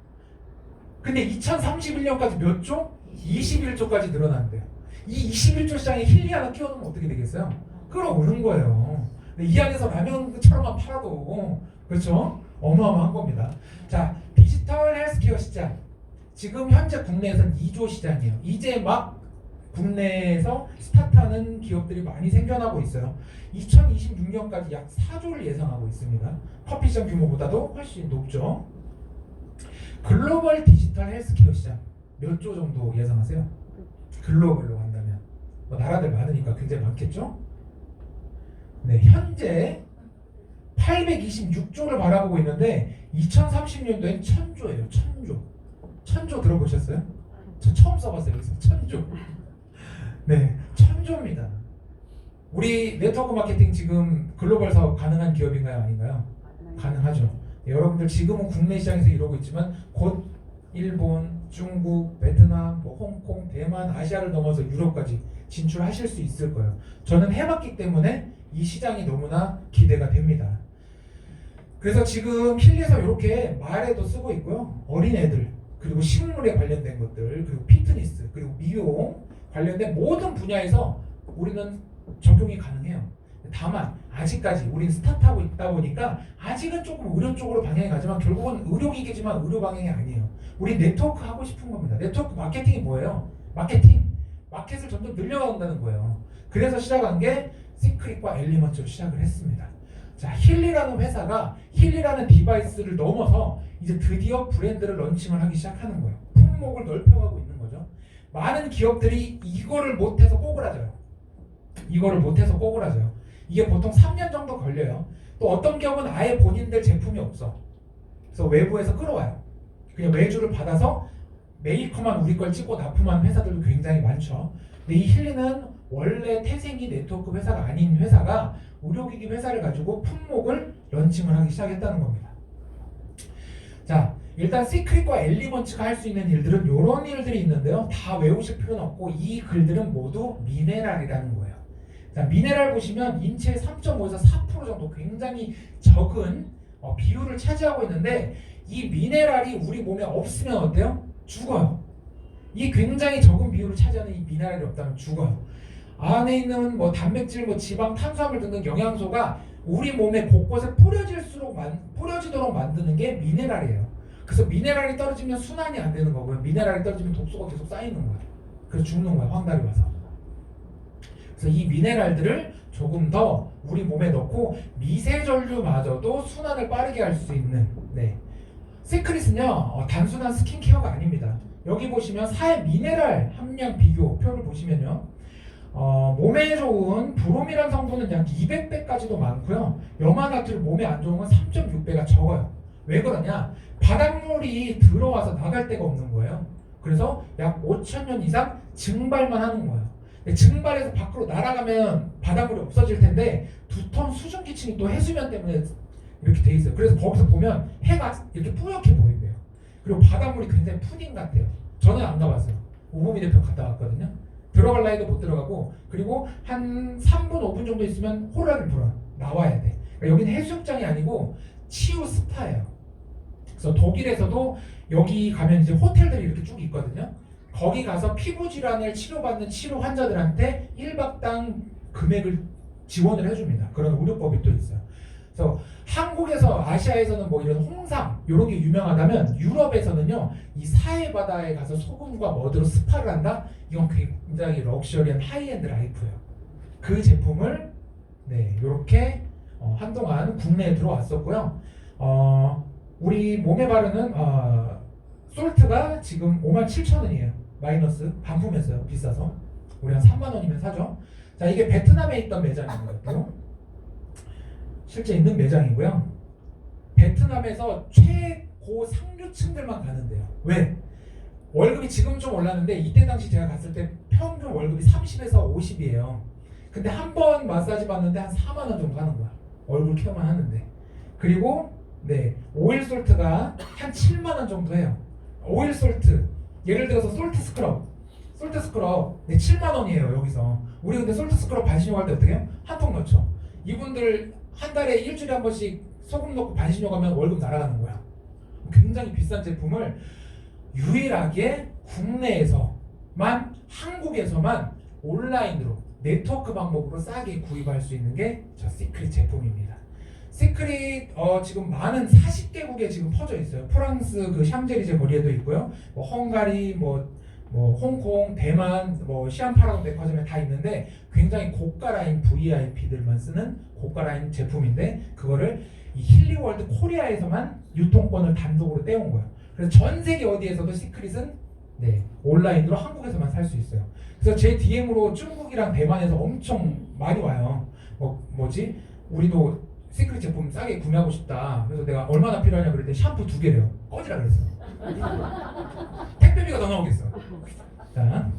근데 2031년까지 몇 조? 21조까지 늘어난대요. 이 21조 시장에 힐리 하나 끼워놓으면 어떻게 되겠어요? 끌어오는 거예요. 이 안에서 라면처럼만 팔아도 그렇죠? 어마어마한 겁니다. 자, 디지털 헬스케어 시장. 지금 현재 국내에서는 2조 시장이에요. 이제 막 국내에서 스타트하는 기업들이 많이 생겨나고 있어요. 2026년까지 약 4조를 예상하고 있습니다. 커피 시장 규모보다도 훨씬 높죠. 글로벌 디지털 헬스케어 시장 몇 조 정도 예상하세요? 글로벌로 한다면 뭐 나라들 많으니까 굉장히 많겠죠? 네, 현재 826조를 바라보고 있는데 2030년도엔 1000조예요. 1000조 들어보셨어요? 저 처음 써봤어요. 여기서 1000조. 네, 1000조입니다. 우리 네트워크 마케팅 지금 글로벌 사업 가능한 기업인가요? 아닌가요? 가능하죠. 네, 여러분들 지금은 국내 시장에서 이러고 있지만 곧 일본, 중국, 베트남, 뭐 홍콩, 대만, 아시아를 넘어서 유럽까지 진출하실 수 있을 거예요. 저는 해봤기 때문에 이 시장이 너무나 기대가 됩니다. 그래서 지금 힐리에서 이렇게 말에도 쓰고 있고요. 어린애들, 그리고 식물에 관련된 것들, 그리고 피트니스, 그리고 미용 관련된 모든 분야에서 우리는 적용이 가능해요. 다만 아직까지 우리는 스타트하고 있다 보니까 아직은 조금 의료 쪽으로 방향이 가지만 결국은 의료기계지만 의료 방향이 아니에요. 우리 네트워크 하고 싶은 겁니다. 네트워크 마케팅이 뭐예요? 마켓을 점점 늘려간다는 거예요. 그래서 시작한 게 시크릿과 엘리먼트로 시작을 했습니다. 자, 힐리라는 회사가 힐리라는 디바이스를 넘어서 이제 드디어 브랜드를 런칭을 하기 시작하는 거예요. 품목을 넓혀가고 있는 거죠. 많은 기업들이 이거를 못해서 꼬그라져요. 이게 보통 3년 정도 걸려요. 또 어떤 기업은 아예 본인들 제품이 없어. 그래서 외부에서 끌어와요. 그냥 외주를 받아서 메이커만 우리 걸 찍고 납품하는 회사들도 굉장히 많죠. 근데 이 힐리는 원래 태생이 네트워크 회사가 아닌 회사가 의료기기 회사를 가지고 품목을 런칭을 하기 시작했다는 겁니다. 자, 일단 시크릿과 엘리먼츠가 할 수 있는 일들은 이런 일들이 있는데요. 다 외우실 필요는 없고 이 글들은 모두 미네랄이라는 거예요. 자, 미네랄 보시면 인체의 3.5에서 4% 정도 굉장히 적은 비율을 차지하고 있는데 이 미네랄이 우리 몸에 없으면 어때요? 죽어요. 이 굉장히 적은 비율을 차지하는 이 미네랄이 없다면 죽어요. 안에 있는 뭐 단백질, 뭐 지방, 탄수화물 등등 영양소가 우리 몸의 곳곳에 뿌려지도록 만드는 게 미네랄이에요. 그래서 미네랄이 떨어지면 순환이 안 되는 거고요. 미네랄이 떨어지면 독소가 계속 쌓이는 거예요. 그래서 죽는 거예요. 황달이 와서. 그래서 이 미네랄들을 조금 더 우리 몸에 넣고 미세전류마저도 순환을 빠르게 할 수 있는 시크릿은요 단순한 스킨케어가 아닙니다. 여기 보시면 사회 미네랄 함량 비교표를 보시면요 몸에 좋은 브롬이라는 성분은 약 200배까지도 많고요. 염화나트륨 몸에 안 좋은 건 3.6배가 적어요. 왜 그러냐? 바닷물이 들어와서 나갈 데가 없는 거예요. 그래서 약 5,000년 이상 증발만 하는 거예요. 증발해서 밖으로 날아가면 바닷물이 없어질 텐데 두터운 수증기층이 또 해수면 때문에 이렇게 돼 있어요. 그래서 거기서 보면 해가 이렇게 뿌옇게 보인대요. 그리고 바닷물이 굉장히 푸딩 같아요. 저는 안 가봤어요. 오보미 대표 갔다 왔거든요. 들어갈 나이도 못 들어가고 그리고 한 3분 5분 정도 있으면 호라를 불어요. 나와야 돼. 그러니까 여기는 해수욕장이 아니고 치유 스파예요. 그래서 독일에서도 여기 가면 이제 호텔들이 이렇게 쭉 있거든요. 거기 가서 피부 질환을 치료받는 치료 환자들한테 1박당 금액을 지원을 해줍니다. 그런 의료법이 또 있어요. 그래서 한국에서 아시아에서는 뭐 이런 홍삼 이런 게 유명하다면 유럽에서는요 이 사해 바다에 가서 소금과 머드로 스파를 한다. 이건 굉장히 럭셔리한 하이엔드 라이프예요. 그 제품을 이렇게 한동안 국내에 들어왔었고요. 우리 몸에 바르는 솔트가 지금 57,000원이에요. 마이너스 반품했어요. 비싸서 우리 한 3만원이면 사죠. 자 이게 베트남에 있던 매장이고요. 실제 있는 매장이고요. 베트남에서 최고 상류층들만 가는데요. 왜? 월급이 지금 좀 올랐는데 이때 당시 제가 갔을 때 평균 월급이 30에서 50이에요. 근데 한 번 마사지 받는데 한 4만원 정도 하는 거야. 얼굴 케어만 하는데. 그리고 오일 솔트가 한 7만원 정도 해요. 오일 솔트 예를 들어서 솔트 스크럽 7만원이에요. 여기서 우리 근데 솔트 스크럽 반신욕 할 때 어떻게 해요? 한 통 넣죠. 이분들 한 달에 일주일에 한 번씩 소금 넣고 반신욕 하면 월급 날아가는 거야. 굉장히 비싼 제품을 유일하게 국내에서만 한국에서만 온라인으로 네트워크 방법으로 싸게 구입할 수 있는 게 저 시크릿 제품입니다. 시크릿 지금 많은 40개국에 지금 퍼져 있어요. 프랑스 그 샹젤리제 거리에도 있고요. 뭐 헝가리, 뭐 홍콩, 대만, 뭐 시안파라고 백화점에 다 있는데 굉장히 고가 라인 VIP들만 쓰는 고가 라인 제품인데 그거를 이 힐리월드 코리아에서만 유통권을 단독으로 떼온 거예요. 그래서 전 세계 어디에서도 시크릿은 온라인으로 한국에서만 살 수 있어요. 그래서 제 DM으로 중국이랑 대만에서 엄청 많이 와요. 뭐지? 우리도 시크릿 제품 싸게 구매하고 싶다. 그래서 내가 얼마나 필요하냐 그랬더니 샴푸 2개래요. 꺼지라 그랬어. 택배비가 더 나오겠어. 자,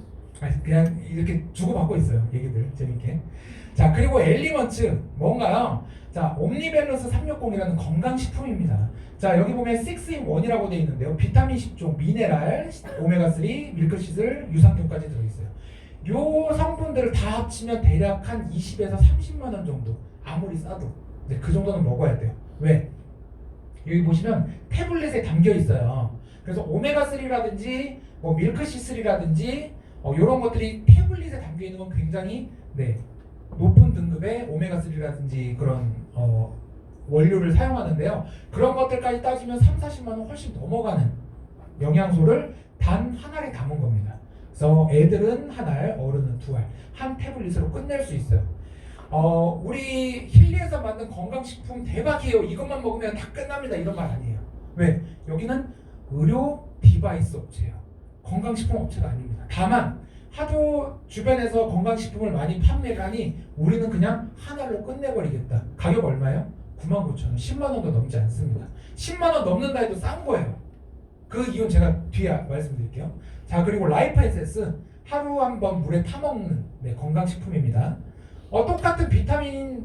그냥 이렇게 주고받고 있어요. 얘기들 재밌게. 자, 그리고 엘리먼츠 뭔가요? 자, 옴니밸런스 360이라는 건강식품입니다. 자, 여기 보면 6-in-1이라고 되어 있는데요. 비타민 10종, 미네랄, 오메가3, 밀크시슬, 유산균까지 들어있어요. 요 성분들을 다 합치면 대략 한 20에서 30만 원 정도. 아무리 싸도 그 정도는 먹어야 돼요. 왜? 여기 보시면 태블릿에 담겨 있어요. 그래서 오메가3라든지 뭐 밀크시슬이라든지 이런 것들이 태블릿에 담겨 있는 건 굉장히 높은 등급의 오메가3라든지 그런 원료를 사용하는데요. 그런 것들까지 따지면 3-40만 원 훨씬 넘어가는 영양소를 단 한 알에 담은 겁니다. 그래서 애들은 한 알, 어른은 2알, 한 태블릿으로 끝낼 수 있어요. 우리 힐리에서 만든 건강식품 대박이에요. 이것만 먹으면 다 끝납니다. 이런 말 아니에요. 왜? 여기는 의료 디바이스 업체예요. 건강식품 업체가 아닙니다. 다만 하도 주변에서 건강식품을 많이 판매를 하니 우리는 그냥 하나로 끝내버리겠다. 가격 얼마예요? 99,000원, 10만 원도 넘지 않습니다. 10만 원 넘는다 해도 싼 거예요. 그 이유는 제가 뒤에 말씀드릴게요. 자, 그리고 라이프 에센스 하루 한 번 물에 타먹는 건강식품입니다. 똑같은 비타민이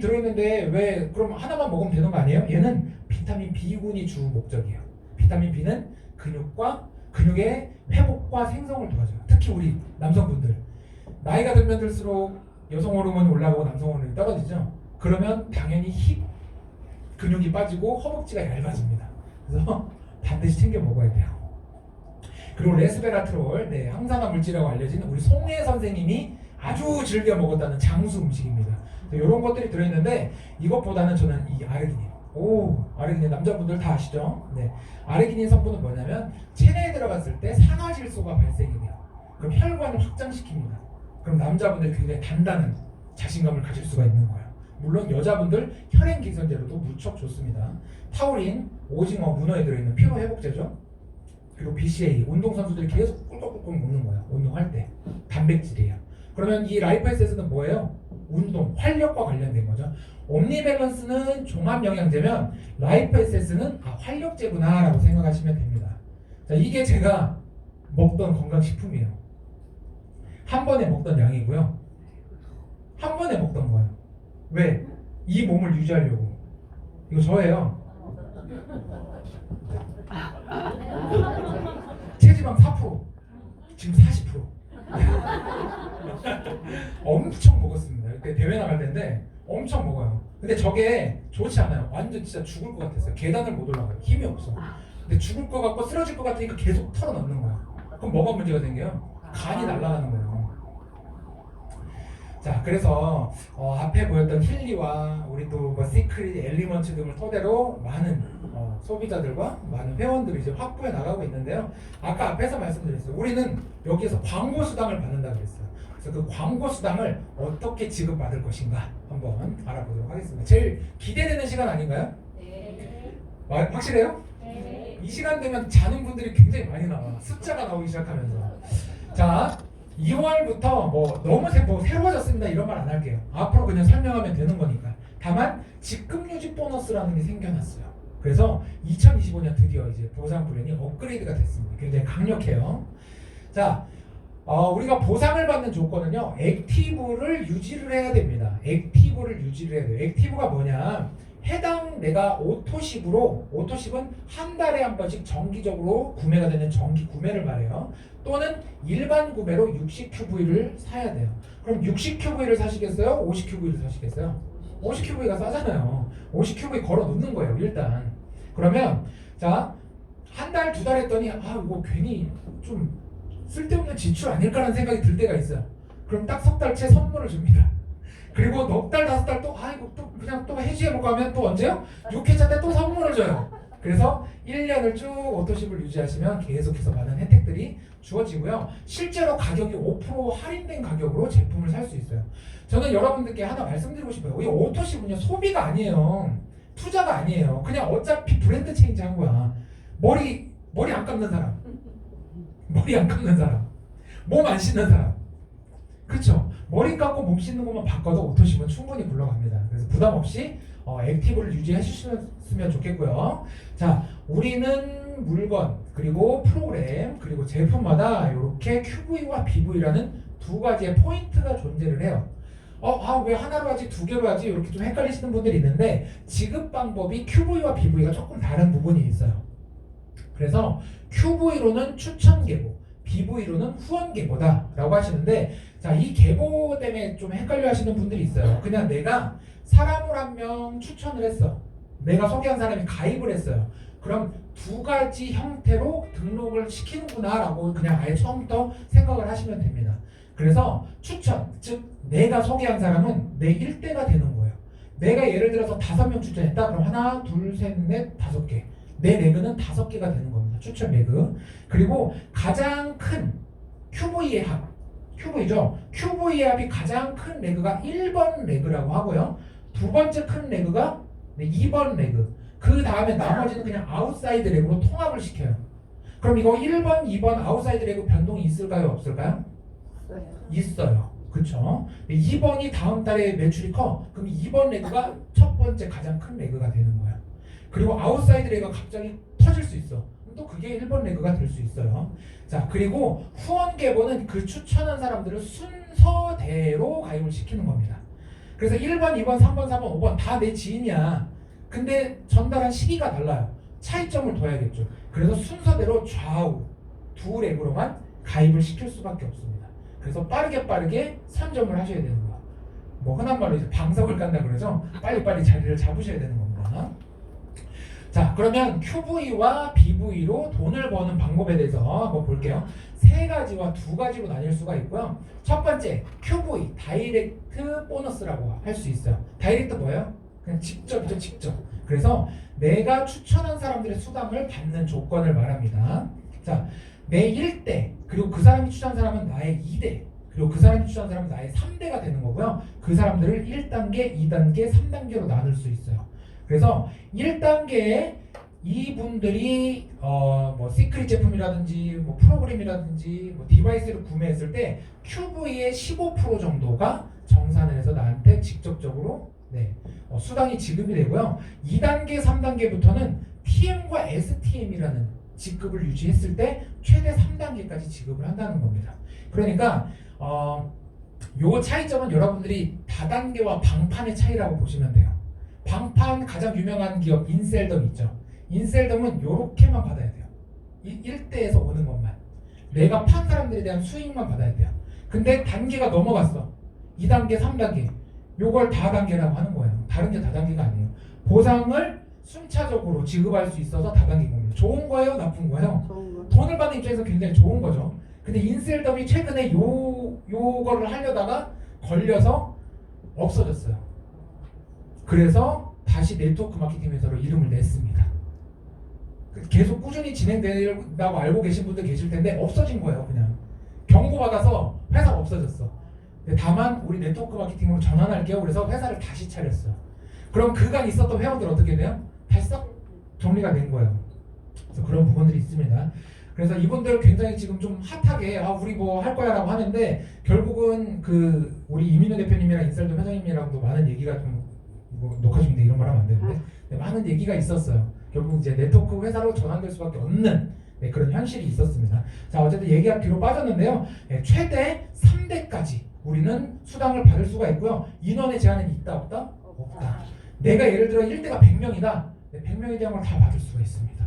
들어있는데 왜 그럼 하나만 먹으면 되는 거 아니에요? 얘는 비타민 B군이 주 목적이에요. 비타민 B는 근육의 회복과 생성을 도와줘요. 특히 우리 남성분들 나이가 들면 들수록 여성 호르몬이 올라가고 남성 호르몬이 떨어지죠. 그러면 당연히 힙 근육이 빠지고 허벅지가 얇아집니다. 그래서 반드시 챙겨 먹어야 돼요. 그리고 레스베라트롤, 네, 항산화 물질이라고 알려진 우리 송혜 선생님이 아주 즐겨 먹었다는 장수 음식입니다. 이런 것들이 들어있는데 이것보다는 저는 이 아르기닌. 아르기닌 남자분들 다 아시죠? 네, 아르기닌 성분은 뭐냐면 체내에 들어갔을 때 산화질소가 발생이 돼요. 그럼 혈관을 확장시킵니다. 그럼 남자분들이 굉장히 단단한 자신감을 가질 수가 있는 거예요. 물론 여자분들 혈행 개선제로도 무척 좋습니다. 타우린, 오징어, 문어에 들어있는 피로 회복제죠. 그리고 BCA, 운동선수들이 계속 꿀꺽꿀꺽 먹는 거예요. 운동할 때 단백질이에요. 그러면 이 라이프 에센스는 뭐예요? 운동, 활력과 관련된 거죠. 옴니밸런스는 종합영양제면 라이프 에센스는 활력제구나 라고 생각하시면 됩니다. 자, 이게 제가 먹던 건강식품이에요. 한 번에 먹던 양이고요. 한 번에 먹던 거예요. 왜? 이 몸을 유지하려고. 이거 저예요. 체지방 4%, 지금 40%. 엄청 먹었습니다. 그때 대회 나갈 때인데 엄청 먹어요. 근데 저게 좋지 않아요. 완전 진짜 죽을 것 같았어요. 계단을 못 올라가요. 힘이 없어. 근데 죽을 것 같고 쓰러질 것 같으니까 계속 털어넣는 거야. 그럼 뭐가 문제가 생겨요? 간이 날아가는 거예요. 자, 그래서 앞에 보였던 힐리와 우리 또 시크릿, 엘리먼트 등을 토대로 많은 소비자들과 많은 회원들이 이제 확보해 나가고 있는데요. 아까 앞에서 말씀드렸어요. 우리는 여기에서 광고 수당을 받는다 그랬어요. 그래서 그 광고 수당을 어떻게 지급받을 것인가 한번 알아보도록 하겠습니다. 제일 기대되는 시간 아닌가요? 네. 확실해요? 네. 이 시간 되면 자는 분들이 굉장히 많이 나와. 숫자가 나오기 시작하면서. 자, 2월부터 뭐 너무 새로워졌습니다 이런 말 안 할게요. 앞으로 그냥 설명하면 되는 거니까. 다만 직급 유지 보너스라는 게 생겨났어요. 그래서 2025년 드디어 이제 보상 플랜이 업그레이드가 됐습니다. 굉장히 강력해요. 자, 우리가 보상을 받는 조건은요, 액티브를 유지를 해야 됩니다. 액티브를 유지를 해야 돼요. 액티브가 뭐냐? 해당 내가 오토십은 한 달에 한 번씩 정기적으로 구매가 되는 정기 구매를 말해요. 또는 일반 구매로 60QV를 사야 돼요. 그럼 60QV를 사시겠어요? 50QV를 사시겠어요? 50QV가 싸잖아요. 50QV 걸어 놓는 거예요, 일단. 그러면 자, 한 달, 두 달 했더니 이거 괜히 좀 쓸데없는 지출 아닐까라는 생각이 들 때가 있어요. 그럼 딱 석 달째 선물을 줍니다. 그리고 넉 달, 다섯 달 또 이거 또 그냥 또 해지해볼까 하면 또 언제요? 6회차 때 또 선물을 줘요. 그래서 1년을 쭉 오토십을 유지하시면 계속해서 많은 혜택들이 주어지고요. 실제로 가격이 5% 할인된 가격으로 제품을 살 수 있어요. 저는 여러분들께 하나 말씀드리고 싶어요. 이 오토십은요, 소비가 아니에요. 투자가 아니에요. 그냥 어차피 브랜드 체인지 한 거야. 머리 안 감는 사람, 머리 안 감는 사람, 몸 안 씻는 사람, 그렇죠? 머리 감고 몸 씻는 것만 바꿔도 오토십은 충분히 굴러갑니다. 그래서 부담 없이 액티브를 유지해 주셨으면 좋겠고요. 자, 우리는 물건 그리고 프로그램 그리고 제품마다 이렇게 QV와 BV라는 두 가지의 포인트가 존재를 해요. 왜 하나로 하지 두 개로 하지 이렇게 좀 헷갈리시는 분들이 있는데 지급 방법이 QV와 BV가 조금 다른 부분이 있어요. 그래서 QV로는 추천 계보, BV로는 후원 계보다 라고 하시는데, 자, 이 계보 때문에 좀 헷갈려 하시는 분들이 있어요. 그냥 내가 사람을 한 명 추천을 했어. 내가 소개한 사람이 가입을 했어요. 그럼 두 가지 형태로 등록을 시키는구나 라고 그냥 아예 처음부터 생각을 하시면 됩니다. 그래서 추천, 즉 내가 소개한 사람은 내 1대가 되는 거예요. 내가 예를 들어서 5명 추천했다. 그럼 하나, 둘, 셋, 넷, 5개. 내 레그는 5개가 되는 겁니다. 추천 레그. 그리고 가장 큰 QV의 합, QV죠. QV의 합이 가장 큰 레그가 1번 레그라고 하고요. 두 번째 큰 레그가 2번 레그. 그 다음에 나머지는 그냥 아웃사이드 레그로 통합을 시켜요. 그럼 이거 1번, 2번 아웃사이드 레그 변동이 있을까요? 없을까요? 있어요. 그렇죠? 2번이 다음 달에 매출이 커. 그럼 2번 레그가 첫 번째 가장 큰 레그가 되는 거예요. 그리고 아웃사이드 레그가 갑자기 터질 수 있어. 또 그게 1번 레그가 될 수 있어요. 자, 그리고 후원 계보는 그 추천한 사람들을 순서대로 가입을 시키는 겁니다. 그래서 1번, 2번, 3번, 4번, 5번 다 내 지인이야. 근데 전달한 시기가 달라요. 차이점을 둬야겠죠. 그래서 순서대로 좌우 두 레그로만 가입을 시킬 수밖에 없습니다. 그래서 빠르게 선점을 하셔야 되는 거야. 뭐 흔한 말로 이제 방석을 깐다 그러죠. 빨리빨리 자리를 잡으셔야 되는 겁니다. 자, 그러면 QV와 BV로 돈을 버는 방법에 대해서 한번 볼게요. 세 가지와 두 가지로 나뉠 수가 있고요. 첫 번째, QV, 다이렉트 보너스라고 할 수 있어요. 다이렉트 뭐예요? 그냥 직접이죠, 직접. 그래서 내가 추천한 사람들의 수당을 받는 조건을 말합니다. 자, 내 1대, 그리고 그 사람이 추천한 사람은 나의 2대, 그리고 그 사람이 추천한 사람은 나의 3대가 되는 거고요. 그 사람들을 1단계, 2단계, 3단계로 나눌 수 있어요. 그래서 1단계에 이분들이 뭐 시크릿 제품이라든지 뭐 프로그램이라든지 뭐 디바이스를 구매했을 때 QV의 15% 정도가 정산을 해서 나한테 직접적으로 수당이 지급이 되고요. 2단계, 3단계부터는 TM과 STM이라는 지급을 유지했을 때 최대 3단계까지 지급을 한다는 겁니다. 그러니까 요 차이점은 여러분들이 다단계와 방판의 차이라고 보시면 돼요. 방판 가장 유명한 기업 인셀덤 있죠. 인셀덤은 요렇게만 받아야 돼요. 1대에서 오는 것만. 내가 판 사람들에 대한 수익만 받아야 돼요. 근데 단계가 넘어갔어. 2단계, 3단계. 요걸 다단계라고 하는 거예요. 다른 게 다단계가 아니에요. 보상을 순차적으로 지급할 수 있어서 다단계 겁니다. 좋은 거예요? 나쁜 거예요? 좋은 거. 돈을 받는 입장에서 굉장히 좋은 거죠. 근데 인셀덤이 최근에 요거를 하려다가 걸려서 없어졌어요. 그래서 다시 네트워크 마케팅 회사로 이름을 냈습니다. 계속 꾸준히 진행된다고 알고 계신 분들 계실 텐데 없어진 거예요. 그냥 경고받아서 회사가 없어졌어. 근데 다만 우리 네트워크 마케팅으로 전환할게요. 그래서 회사를 다시 차렸어요. 그럼 그간 있었던 회원들 어떻게 돼요? 다시 싹 정리가 된 거예요. 그래서 그런 부분들이 있습니다. 그래서 이분들 굉장히 지금 좀 핫하게 우리 뭐 할 거야 라고 하는데 결국은 그 우리 이민우 대표님이랑 인셀덤 회장님이랑도 많은 얘기가 좀 뭐 녹화 중인데 이런 말 하면 안 되는데 많은 얘기가 있었어요. 결국 이제 네트워크 회사로 전환될 수밖에 없는 그런 현실이 있었습니다. 자, 어쨌든 얘기가 뒤로 빠졌는데요. 최대 3대까지 우리는 수당을 받을 수가 있고요. 인원의 제한은 있다 없다? 없다. 내가 예를 들어 1대가 100명이다. 100명에 대한 걸 다 받을 수가 있습니다.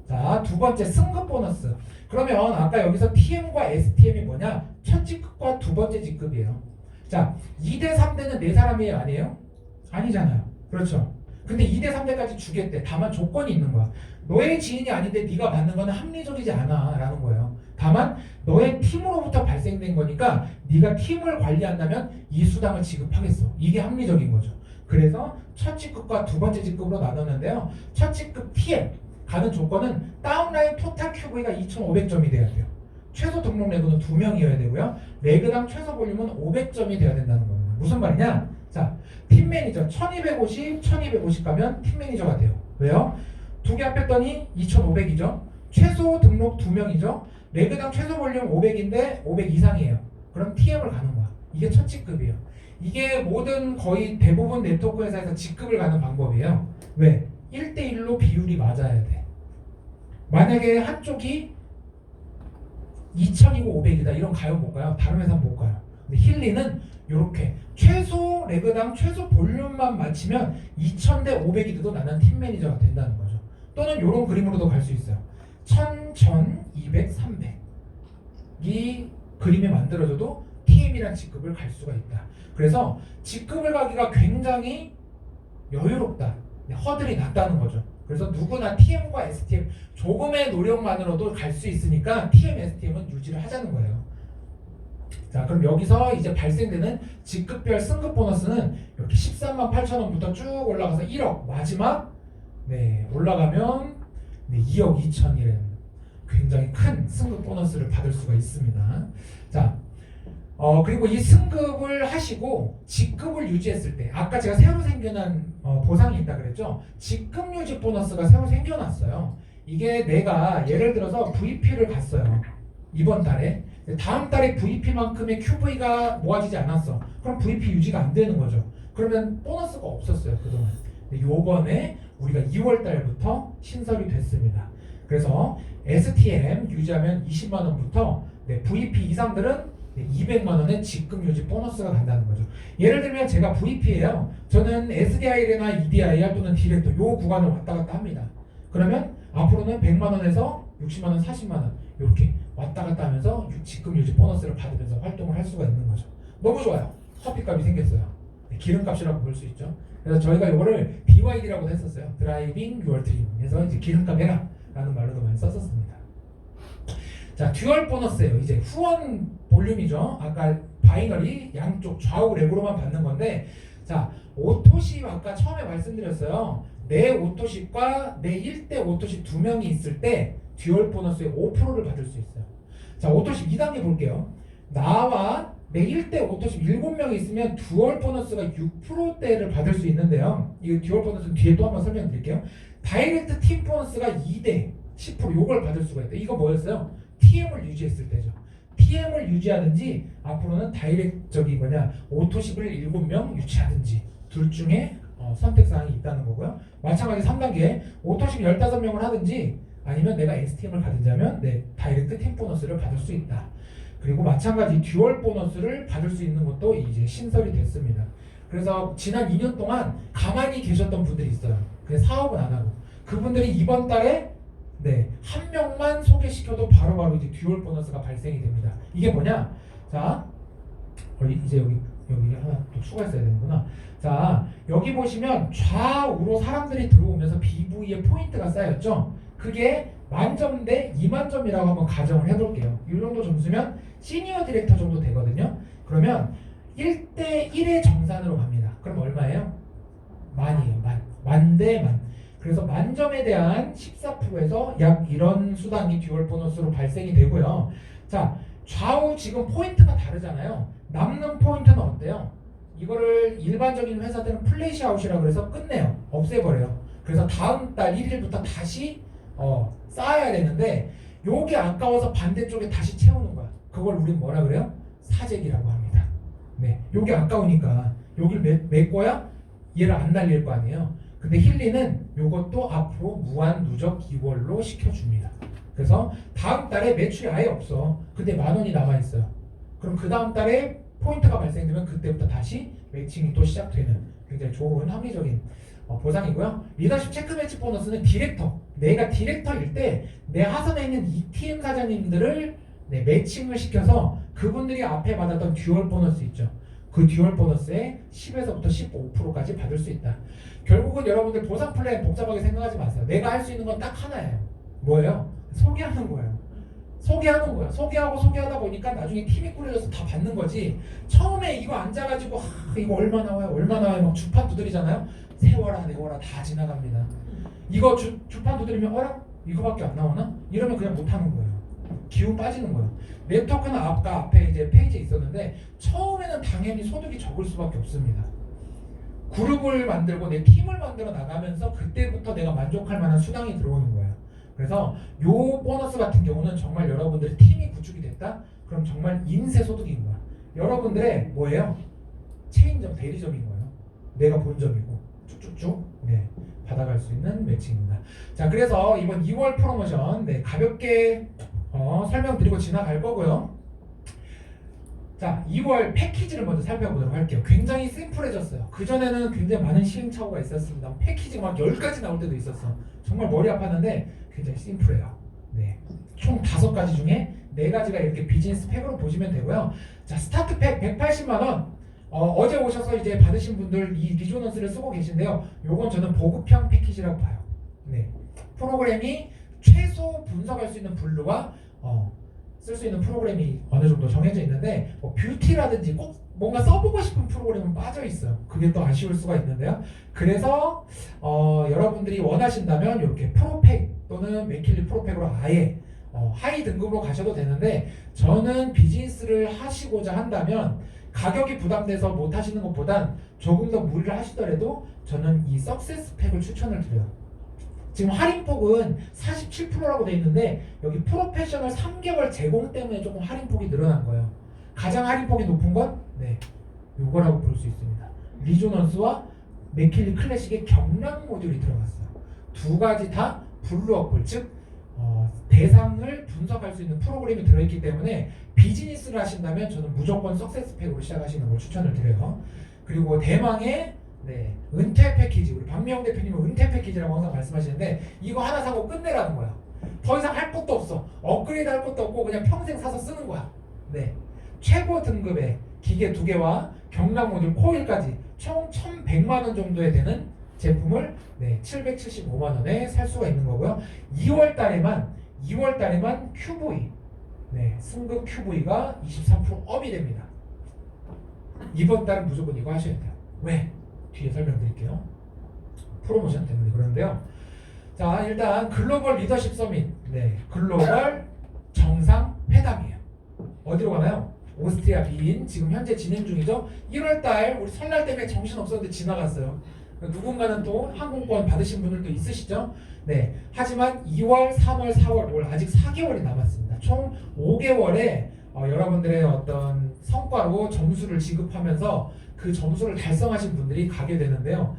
자, 두 번째 승급 보너스. 그러면 아까 여기서 TM과 STM이 뭐냐? 첫 직급과 두 번째 직급이에요. 자, 2대 3대는 네 사람이에요, 아니에요? 아니잖아요. 그렇죠? 근데 2대 3대까지 주겠대. 다만 조건이 있는 거야. 너의 지인이 아닌데 네가 받는 거는 합리적이지 않아 라는 거예요. 다만 너의 팀으로부터 발생된 거니까 네가 팀을 관리한다면 이 수당을 지급하겠어. 이게 합리적인 거죠. 그래서 첫 직급과 두 번째 직급으로 나눴는데요. 첫 직급 TM 가는 조건은 다운라인 토탈 QV가 2,500점이 돼야 돼요. 최소 등록 레그는 2명이어야 되고요. 레그당 최소 볼륨은 500점이 돼야 된다는 겁니다. 무슨 말이냐? 자, 팀 매니저 1250, 1250 가면 팀 매니저가 돼요. 왜요? 두 개 합했더니 2500이죠. 최소 등록 2명이죠. 레그당 최소 볼륨 500인데 500 이상이에요. 그럼 TM을 가는 거야. 이게 첫 직급이에요. 이게 모든 거의 대부분 네트워크 회사에서 직급을 가는 방법이에요. 왜? 1대1로 비율이 맞아야 돼. 만약에 한쪽이 2000이고 500이다 이런 가요 못 가요? 다른 회사는 못 가요. 근데 힐리는 이렇게 최소 레그당 최소 볼륨만 맞추면 2000대 500이도 나는 팀 매니저가 된다는 거죠. 또는 이런 그림으로도 갈 수 있어요. 1000, 200, 300 이 그림이 만들어져도 TM이란 직급을 갈 수가 있다. 그래서 직급을 가기가 굉장히 여유롭다. 허들이 낮다는 거죠. 그래서 누구나 TM과 STM 조금의 노력만으로도 갈 수 있으니까 TM, STM은 유지를 하자는 거예요. 자, 그럼 여기서 이제 발생되는 직급별 승급 보너스는 이렇게 13만 8천 원부터 쭉 올라가서 1억 마지막 올라가면 2억 2천이라는 굉장히 큰 승급 보너스를 받을 수가 있습니다. 자, 그리고 이 승급을 하시고 직급을 유지했을 때 아까 제가 새로 생겨난 보상이 있다 그랬죠. 직급 유지 보너스가 새로 생겨났어요. 이게 내가 예를 들어서 VP를 갔어요. 이번 달에 다음 달에 VP만큼의 QV가 모아지지 않았어. 그럼 VP 유지가 안 되는 거죠. 그러면 보너스가 없었어요 그동안. 요번에 우리가 2월 달부터 신설이 됐습니다. 그래서 STM 유지하면 20만 원부터 VP 이상들은 200만 원의 직급 유지 보너스가 간다는 거죠. 예를 들면 제가 VP예요. 저는 SDI나 EDIR 또는 디렉터 요 구간을 왔다 갔다 합니다. 그러면 앞으로는 100만 원에서 60만 원, 40만 원 이렇게 왔다 갔다 하면서 직급 유지 보너스를 받으면서 활동을 할 수가 있는 거죠. 너무 좋아요. 커피값이 생겼어요. 기름값이라고 볼 수 있죠. 그래서 저희가 이거를 BYD라고 했었어요. Driving Your Dream. 그래서 이제 기름값 해라 라는 말로도 많이 썼었습니다. 자, 듀얼 보너스예요. 이제 후원 볼륨이죠. 아까 바이너리 양쪽 좌우 레그로만 받는 건데, 자, 오토십 아까 처음에 말씀드렸어요. 내 오토십과 내 1대 오토십 두 명이 있을 때 듀얼 보너스의 5%를 받을 수 있어요. 자, 오토십 2단계 볼게요. 나와 내 1대 오토십 7명이 있으면 듀얼 보너스가 6%대를 받을 수 있는데요. 이 듀얼 보너스는 뒤에 또 한번 설명드릴게요. 다이렉트 팀 보너스가 2대 10% 요걸 받을 수가 있다. 이거 뭐였어요? TM을 유지했을 때죠. TM을 유지하든지 앞으로는 다이렉트적인 오토십을 7명 유치하든지 둘 중에 선택사항이 있다는 거고요. 마찬가지 3단계 오토십 15명을 하든지 아니면 내가 STM을 가든지 하면 다이렉트 팀 보너스를 받을 수 있다. 그리고 마찬가지 듀얼 보너스를 받을 수 있는 것도 이제 신설이 됐습니다. 그래서 지난 2년 동안 가만히 계셨던 분들이 있어요. 그래서 사업은 안 하고 그분들이 이번 달에 한 명만 소개시켜도 바로바로 이제 듀얼 보너스가 발생이 됩니다. 이게 뭐냐? 자, 이제 여기 하나 또 추가했어야 되는구나. 자, 여기 보시면 좌우로 사람들이 들어오면서 BV의 포인트가 쌓였죠. 그게 만점 대 2만점이라고 한번 가정을 해볼게요. 이 정도 점수면 시니어 디렉터 정도 되거든요. 그러면 1대 1의 정산으로 갑니다. 그럼 얼마예요? 만이에요. 만 대 만. 그래서 만점에 대한 14%에서 약 이런 수당이 듀얼 보너스로 발생이 되고요. 자, 좌우 지금 포인트가 다르잖아요. 남는 포인트는 어때요? 이거를 일반적인 회사들은 플래시 아웃이라고 해서 끝내요. 없애버려요. 그래서 다음 달 1일부터 다시 쌓아야 되는데 요게 아까워서 반대쪽에 다시 채우는 거야. 그걸 우린 뭐라 그래요? 사재기라고 합니다. 요게 아까우니까 여길 메꿔야 얘를 안 날릴 거 아니에요. 근데 힐리는 요것도 앞으로 무한 누적 이월로 시켜줍니다. 그래서 다음 달에 매출이 아예 없어. 근데 10,000원이 남아있어요. 그럼 그 다음 달에 포인트가 발생되면 그때부터 다시 매칭이 또 시작되는 굉장히 좋은 합리적인 보상이고요. 리더십 체크 매치 보너스는 디렉터. 내가 디렉터일 때 내 하선에 있는 ETM 사장님들을 매칭을 시켜서 그분들이 앞에 받았던 듀얼 보너스 있죠. 그 듀얼 보너스에 10에서부터 15%까지 받을 수 있다. 결국은 여러분들 보상 플랜 복잡하게 생각하지 마세요. 내가 할 수 있는 건 딱 하나예요. 뭐예요? 소개하는 거예요. 소개하는 거야. 소개하고 소개하다 보니까 나중에 팀이 꾸려져서 다 받는 거지. 처음에 이거 앉아가지고 이거 얼마 나와요? 막 주판 두드리잖아요. 세워라 내워라 다 지나갑니다. 이거 주판 두드리면 이거밖에 안 나오나? 이러면 그냥 못하는 거예요. 기운 빠지는 거예요. 네트워크는 아까 앞에 이제 페이지에 있었는데 처음에는 당연히 소득이 적을 수밖에 없습니다. 그룹을 만들고 내 팀을 만들어 나가면서 그때부터 내가 만족할 만한 수당이 들어오는 거예요. 그래서 요 보너스 같은 경우는 정말 여러분들의 팀이 구축이 됐다? 그럼 정말 인쇄 소득인 거야. 여러분들의 뭐예요? 체인점, 대리점인 거예요. 내가 본점이고 쭉쭉쭉 받아갈 수 있는 매칭입니다. 자, 그래서 이번 2월 프로모션 가볍게 설명드리고 지나갈 거고요. 자, 2월 패키지를 먼저 살펴보도록 할게요. 굉장히 심플해졌어요. 그전에는 굉장히 많은 시행착오가 있었습니다. 패키지가 막 10가지 나올 때도 있었어. 정말 머리 아팠는데 굉장히 심플해요. 총 5가지 중에 4가지가 이렇게 비즈니스 팩으로 보시면 되고요. 자, 스타트 팩 180만원. 어제 오셔서 이제 받으신 분들 이 리조넌스를 쓰고 계신데요. 요건 저는 보급형 패키지라고 봐요. 프로그램이 최소 분석할 수 있는 분류와 쓸 수 있는 프로그램이 어느 정도 정해져 있는데 뷰티라든지 꼭 뭔가 써보고 싶은 프로그램은 빠져 있어요. 그게 또 아쉬울 수가 있는데요. 그래서 여러분들이 원하신다면 이렇게 프로팩 또는 맥킬리 프로팩으로 아예 하이 등급으로 가셔도 되는데 저는 비즈니스를 하시고자 한다면 가격이 부담돼서 못 하시는 것보단 조금 더 무리를 하시더라도 저는 이 석세스 팩을 추천을 드려요. 지금 할인폭은 47%라고 돼 있는데 여기 프로페셔널 3개월 제공 때문에 조금 할인폭이 늘어난 거예요. 가장 할인폭이 높은 건 요거라고 볼 수 있습니다. 리조넌스와 맥킬리 클래식의 경량 모듈이 들어갔어요. 두 가지 다 블루어플, 즉 대상을 분석할 수 있는 프로그램이 들어있기 때문에 비즈니스를 하신다면 저는 무조건 석세스팩으로 시작하시는 걸 추천을 드려요. 그리고 대망의 은퇴 패키지, 우리 박미영 대표님은 은퇴 패키지라고 항상 말씀하시는데 이거 하나 사고 끝내라는 거야. 더 이상 할 것도 없어. 업그레이드 할 것도 없고 그냥 평생 사서 쓰는 거야. 최고 등급의 기계 2개와 경락 모듈 코일까지 총 1,100만 원 정도에 되는 제품을 775만 원에 살 수가 있는 거고요. 2월 달에만 QV 승급 QV가 23% 업이 됩니다. 이번 달은 무조건 이거 하셔야 돼요. 왜? 뒤에 설명드릴게요. 프로모션 때문에 그러는데요. 자, 일단 글로벌 리더십 서밋, 글로벌 정상회담이에요. 어디로 가나요? 오스트리아 비인, 지금 현재 진행 중이죠. 1월달 우리 설날 때문에 정신 없었는데 지나갔어요. 누군가는 또 항공권 받으신 분들도 있으시죠? 하지만 2월, 3월, 4월, 5월 아직 4개월이 남았습니다. 총 5개월에 여러분들의 어떤 성과로 점수를 지급하면서 그 점수를 달성하신 분들이 가게 되는데요.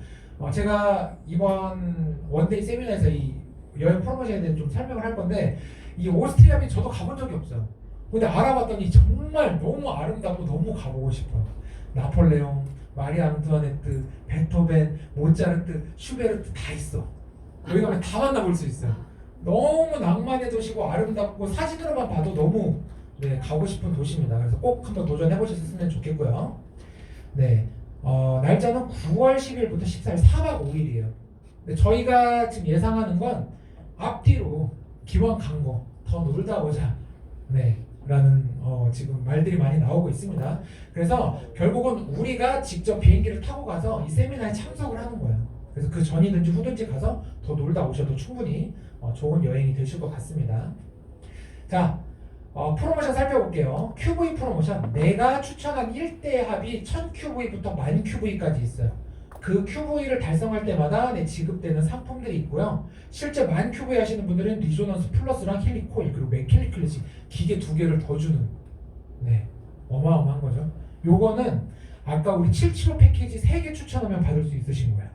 제가 이번 원데이 세미나에서 이 여행 프로모션에 대해 좀 설명을 할 건데, 이 오스트리아 비 저도 가본 적이 없어요. 근데 알아봤더니 정말 너무 아름답고 너무 가보고 싶어요. 나폴레옹, 마리 앙투아네트, 베토벤, 모차르트, 슈베르트 다 있어. 여기 가면 다 만나볼 수 있어요. 너무 낭만의 도시고 아름답고 사진으로만 봐도 너무 가고 싶은 도시입니다. 그래서 꼭 한번 도전해 보셨으면 좋겠고요. 날짜는 9월 10일부터 14일 4박 5일이에요. 저희가 지금 예상하는 건 앞뒤로 기왕 간 거 더 놀다 오자 라는 지금 말들이 많이 나오고 있습니다. 그래서 결국은 우리가 직접 비행기를 타고 가서 이 세미나에 참석을 하는 거예요. 그래서 그 전이든지 후든지 가서 더 놀다 오셔도 충분히 좋은 여행이 되실 것 같습니다. 자, 프로모션 살펴볼게요. QV 프로모션, 내가 추천한 1대 합이 1000QV부터 10,000QV까지 있어요. 그 QV를 달성할 때마다 지급되는 상품들이 있고요. 실제 10,000QV 하시는 분들은 리조넌스 플러스랑 힐리코일 그리고 맥힐리 클래식 기계 2개를 더 주는 어마어마한 거죠. 요거는 아까 우리 775 패키지 3개 추천하면 받을 수 있으신 거예요.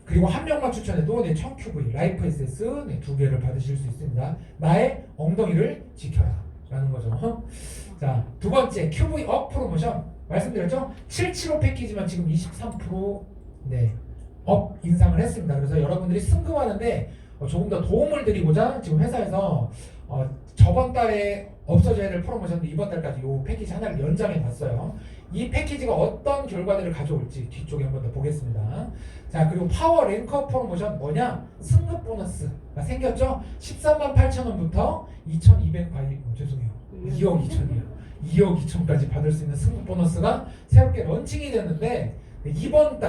그리고 한 명만 추천해도 1000QV 라이프 SS 2개를 받으실 수 있습니다. 나의 엉덩이를 지켜라 라는 거죠. 자, 두 번째 QV 업 프로모션 말씀드렸죠? 775 패키지만 지금 23% 업 인상을 했습니다. 그래서 여러분들이 승급하는데 조금 더 도움을 드리고자 지금 회사에서 저번 달에 없어져야 될 프로모션인데 이번 달까지 이 패키지 하나를 연장해 봤어요. 이 패키지가 어떤 결과들을 가져올지 뒤쪽에 한번 더 보겠습니다. 자, 그리고 파워 랭커 프로모션 뭐냐? 승급 보너스가 생겼죠? 13만 8천 원부터 2,200 죄송해요. 2억 2천이요. 2억 2천까지 받을 수 있는 승급 보너스가 새롭게 런칭이 됐는데 이번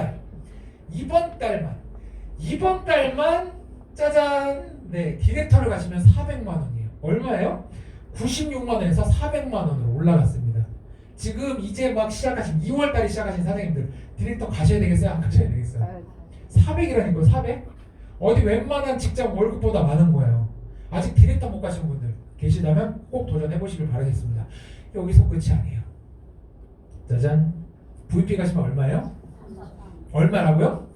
달만 짜잔 디렉터를 가시면 400만 원이에요. 얼마예요? 96만 원에서 400만 원으로 올라갔습니다. 지금 이제 막 시작하신 2월 달에 시작하신 사장님들 디렉터 가셔야 되겠어요? 안 가셔야 되겠어요? 400이라니까요. 400? 어디 웬만한 직장 월급보다 많은 거예요. 아직 디렉터 못 가신 분들 계시다면 꼭 도전해 보시길 바라겠습니다. 여기서 끝이 아니에요. 짜잔. VP 가시면 얼마예요? 얼마라고요?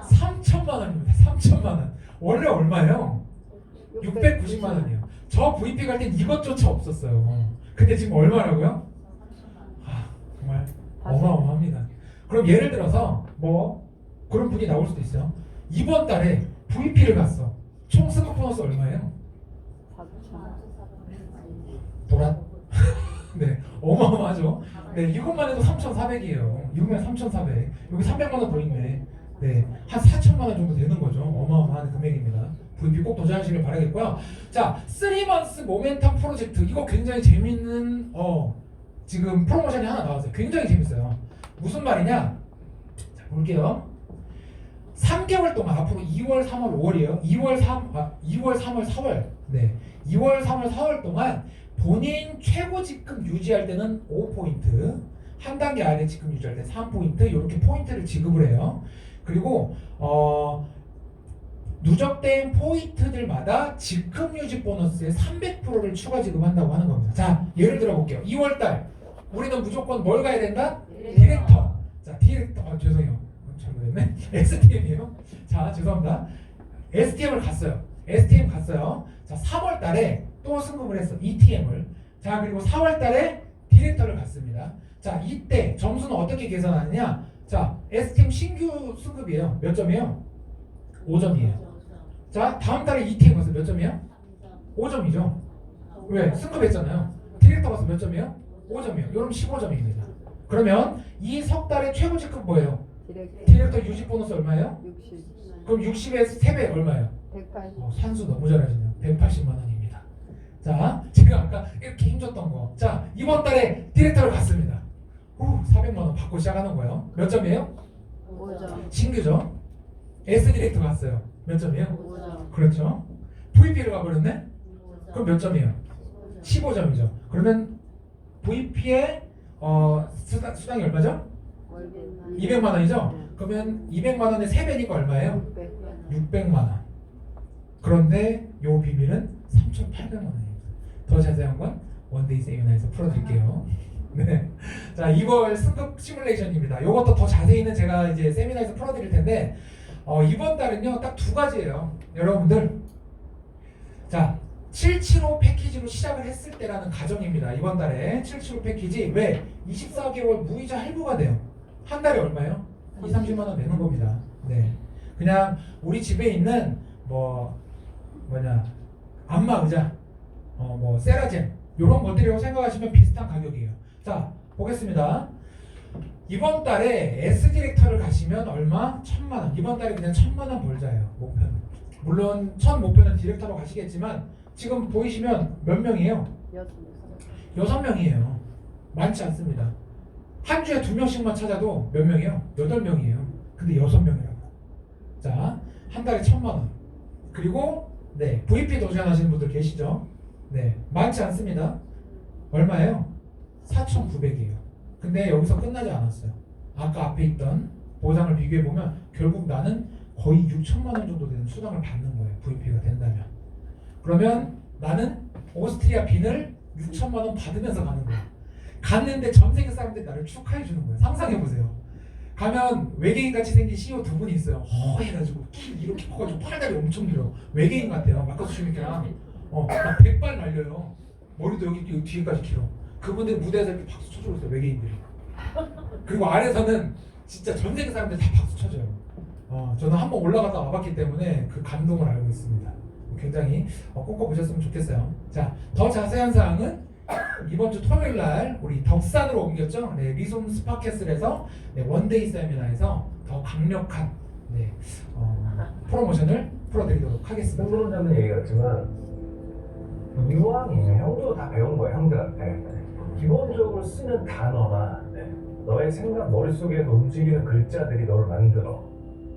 3천만 원입니다. 3천만 원. 원래 얼마예요? 690만 원이에요. 저 VP 갈 땐 이것조차 없었어요. 근데 지금 얼마라고요? 정말 어마어마합니다. 그럼 예를 들어서 그런 분이 나올 수도 있어요. 이번 달에 VP를 갔어. 총 승급 보너스 얼마예요? 도란? 어마어마하죠. 이것만 해도 3,400이에요. 이거면 3,400. 여기 300만 원 더 있네. 한 4천만 원 정도 되는 거죠. 어마어마한 금액입니다. VP 꼭 도전하시길 바라겠고요. 자, 3months 모멘텀 프로젝트. 이거 굉장히 재밌는 지금 프로모션이 하나 나왔어요. 굉장히 재밌어요. 무슨 말이냐? 자, 볼게요. 3개월 동안 앞으로 2월, 3월, 5월이에요. 2월, 3월, 4월. 2월, 3월, 4월 동안 본인 최고 직급 유지할 때는 5포인트, 한 단계 아래 직급 유지할 때 3포인트 이렇게 포인트를 지급을 해요. 그리고 누적된 포인트들마다 직급 유지 보너스의 300%를 추가 지급한다고 하는 겁니다. 자, 예를 들어 볼게요. 2월달 우리는 무조건 뭘 가야 된다? 디렉터. 자, 디렉터. 죄송해요. 잘못했네. STM이에요. 자, 죄송합니다. STM을 갔어요. STM 갔어요. 자, 3월달에 또 승급을 했어. ETM을. 자, 그리고 4월달에 디렉터를 갔습니다. 자, 이때 점수는 어떻게 계산하느냐? 자, STM 신규 승급이에요. 몇 점이에요? 5점이에요. 자, 다음 달에 ETM 가서 몇 점이에요? 5점이죠. 왜? 승급했잖아요. 디렉터 가서 몇 점이에요? 5점이에요. 이러면 15점입니다. 그러면 이 석 달의 최고 직급 뭐예요? 디렉터 유지 보너스 얼마예요? 60. 그럼 60에 3배 얼마예요? 180. 산수 너무 잘하시네요. 180만 원입니다. 자, 제가 아까 이렇게 힘줬던 거. 자, 이번 달에 디렉터를 갔습니다. 400만 원 받고 시작하는 거예요. 몇 점이에요? 5점. 신규죠? S 디렉터 갔어요. 몇 점이에요? 5점. 그렇죠. VP를 가버렸네? 그럼 몇 점이에요? 15점이죠. 그러면 VP의 수당이 얼마죠? 200만 원이죠? 그러면 200만 원의 3배니까 얼마예요? 600만 원. 그런데 요 비밀은 3,800만 원입니다. 더 자세한 건 원데이 세미나에서 풀어드릴게요. 네. 자, 2월 승급 시뮬레이션입니다. 요것도 더 자세히는 제가 이제 세미나에서 풀어드릴 텐데, 이번 달은요, 딱 2가지예요. 여러분들. 자, 775 패키지로 시작을 했을 때라는 가정입니다. 이번 달에 775 패키지. 왜? 24개월 무이자 할부가 돼요. 한 달에 얼마예요? 2, 30만 원 내는 겁니다. 네. 그냥 우리 집에 있는 안마 의자, 세라젬 이런 것들이라고 생각하시면 비슷한 가격이에요. 자, 보겠습니다. 이번 달에 S 디렉터를 가시면 얼마? 1,000만 원. 이번 달에 그냥 1,000만 원 벌자예요. 목표는. 물론 첫 목표는 디렉터로 가시겠지만 지금 보이시면 몇 명이에요? 6명이에요. 많지 않습니다. 한 주에 2명씩만 찾아도 몇 명이에요? 8명이에요. 근데 6명이라고. 자, 한 달에 1,000만 원. 그리고 네, VP 도전하시는 분들 계시죠? 네, 많지 않습니다. 얼마예요? 4,900이에요. 근데 여기서 끝나지 않았어요. 아까 앞에 있던 보상을 비교해 보면 결국 나는 거의 6천만 원 정도 되는 수당을 받는 거예요. VP가 된다면. 그러면 나는 오스트리아 빈을 6천만 원 받으면서 가는 거예요. 갔는데 전 세계 사람들이 나를 축하해 주는 거예요. 상상해 보세요. 가면 외계인 같이 생긴 CEO 두 분이 있어요. 해가지고 키 이렇게 커가지고 팔다리 엄청 길어. 외계인 같아요. 마커스 슈미케랑 막 100발 날려요. 머리도 여기 뒤에까지 길어. 그분들 무대에서 이렇게 박수 쳐주고 있어요. 외계인들이. 그리고 아래서는 진짜 전 세계 사람들이 다 박수 쳐줘요. 저는 한번 올라갔다 와봤기 때문에 그 감동을 알고 있습니다. 굉장히 꼭 보셨으면 좋겠어요. 자, 더 자세한 사항은 이번 주 토요일 날 우리 덕산으로 옮겼죠. 네, 리솜 스파캐슬에서 네, 원데이 세미나에서 더 강력한 프로모션을 풀어드리도록 하겠습니다. 흥분하는 얘기 같지만 이왕이면 형도 다 배운 거야 형들한테 기본적으로 쓰는 단어나 너의 생각 머릿속에서 움직이는 글자들이 너를 만들어.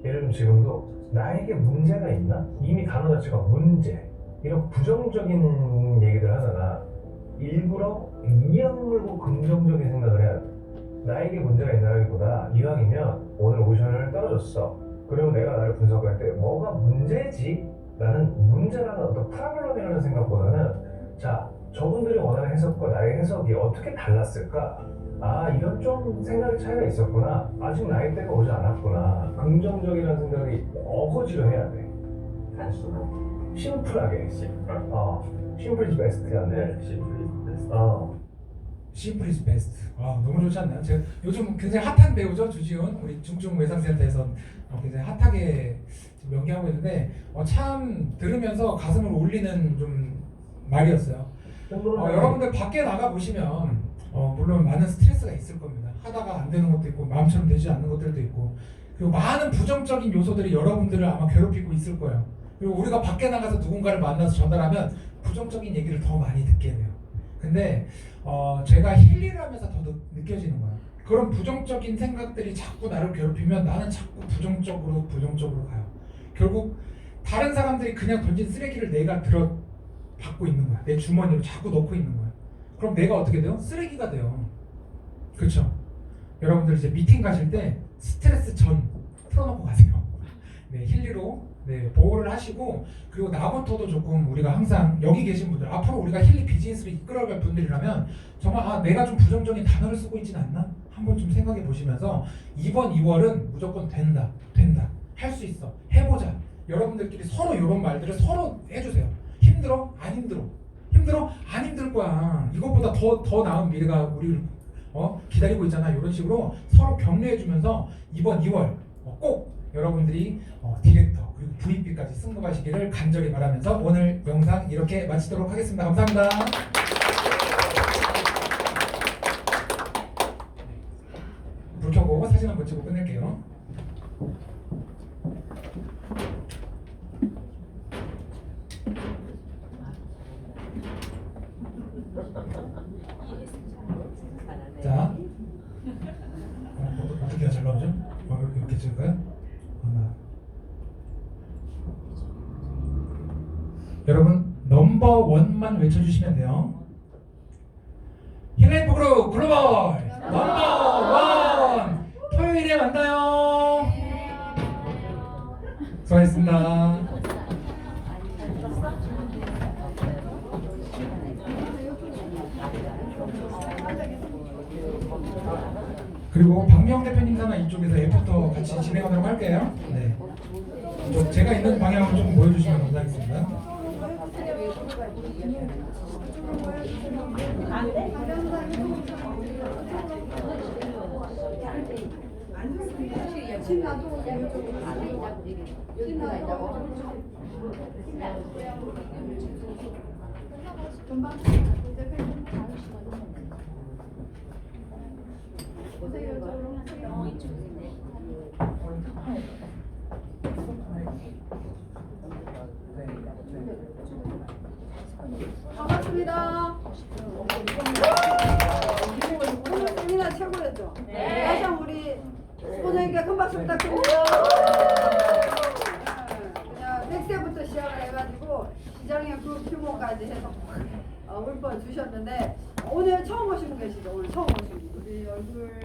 예를 들면 지금도 나에게 문제가 있나? 이미 단어 자체가 문제 이런 부정적인 얘기들 하잖아. 일부러 이악 물고 긍정적인 생각을 해야 돼. 나에게 문제가 있나라기보다 이왕이면 오늘 오디션을 떨어졌어. 그리고 내가 나를 분석할 때 뭐가 문제지? 라는 문제라는 어떤 프로블럼이라는 생각보다는 자, 저분들이 원하는 해석과 나의 해석이 어떻게 달랐을까? 이런 좀 생각의 차이가 있었구나. 아직 나이대가 오지 않았구나. 긍정적이라는 생각이 어거지로 해야 돼. 단순하게 심플하게. 심플 이즈 베스트야. 심플 이즈 베스트. 너무 좋지 않나요? 제가 요즘 굉장히 핫한 배우죠. 주지훈 우리 중증외상센터에서 굉장히 핫하게 지금 연기하고 있는데 참 들으면서 가슴을 울리는 좀 말이었어요. 여러분들 밖에 나가 보시면 물론 많은 스트레스가 있을 겁니다. 하다가 안 되는 것도 있고 마음처럼 되지 않는 것들도 있고 그리고 많은 부정적인 요소들이 여러분들을 아마 괴롭히고 있을 거예요. 그리고 우리가 밖에 나가서 누군가를 만나서 전달하면 부정적인 얘기를 더 많이 듣게 돼요. 근데 제가 힐링을 하면서 더 느껴지는 거예요. 그런 부정적인 생각들이 자꾸 나를 괴롭히면 나는 자꾸 부정적으로 가요. 결국 다른 사람들이 그냥 던진 쓰레기를 내가 받고 있는 거야. 내 주머니로 자꾸 넣고 있는 거야. 그럼 내가 어떻게 돼요? 쓰레기가 돼요. 그렇죠? 여러분들 이제 미팅 가실 때 스트레스 전 풀어놓고 가세요. 네, 힐리로 보호를 하시고 그리고 나부터도 조금 우리가 항상 여기 계신 분들 앞으로 우리가 힐리 비즈니스를 이끌어갈 분들이라면 정말 내가 좀 부정적인 단어를 쓰고 있진 않나? 한번 좀 생각해 보시면서 이번 2월은 무조건 된다 할 수 있어 해보자. 여러분들끼리 서로 이런 말들을 서로 해주세요. 힘들어? 안 힘들어. 힘들어? 안 힘들 거야. 이것보다 더 나은 미래가 우리를 기다리고 있잖아. 이런 식으로 서로 격려해주면서 이번 2월 꼭 여러분들이 디렉터 그리고 VP까지 승급하시기를 간절히 바라면서 오늘 영상 이렇게 마치도록 하겠습니다. 감사합니다. 불 켜고 사진 한번 찍고 끝낼게요. 자, 어떻게 해야 잘 나오죠? 이렇게 찍을까요? 하나. 여러분 넘버 원만 외쳐주시면 돼요. 힐라이프 그룹 글로벌 넘버 원. 토요일에 만나요. 수고하셨습니다. 그리고 박명 대표님 사나 이쪽에서 애프터 같이 진행하도록 할게요. 네. 제가 있는 방향으로 좀 보여주시면 감사하겠습니다. 반갑습니다. 오늘 세미나 최고였죠? 다시 한번 우리 스포츠님께 큰 박수 부탁드립니다. 그냥 100세부터 시작을 해가지고 시장의 그 규모까지 해서 물번 주셨는데 오늘 처음 오신 분 계시죠? 오늘 처음 오신 분. 우리 얼굴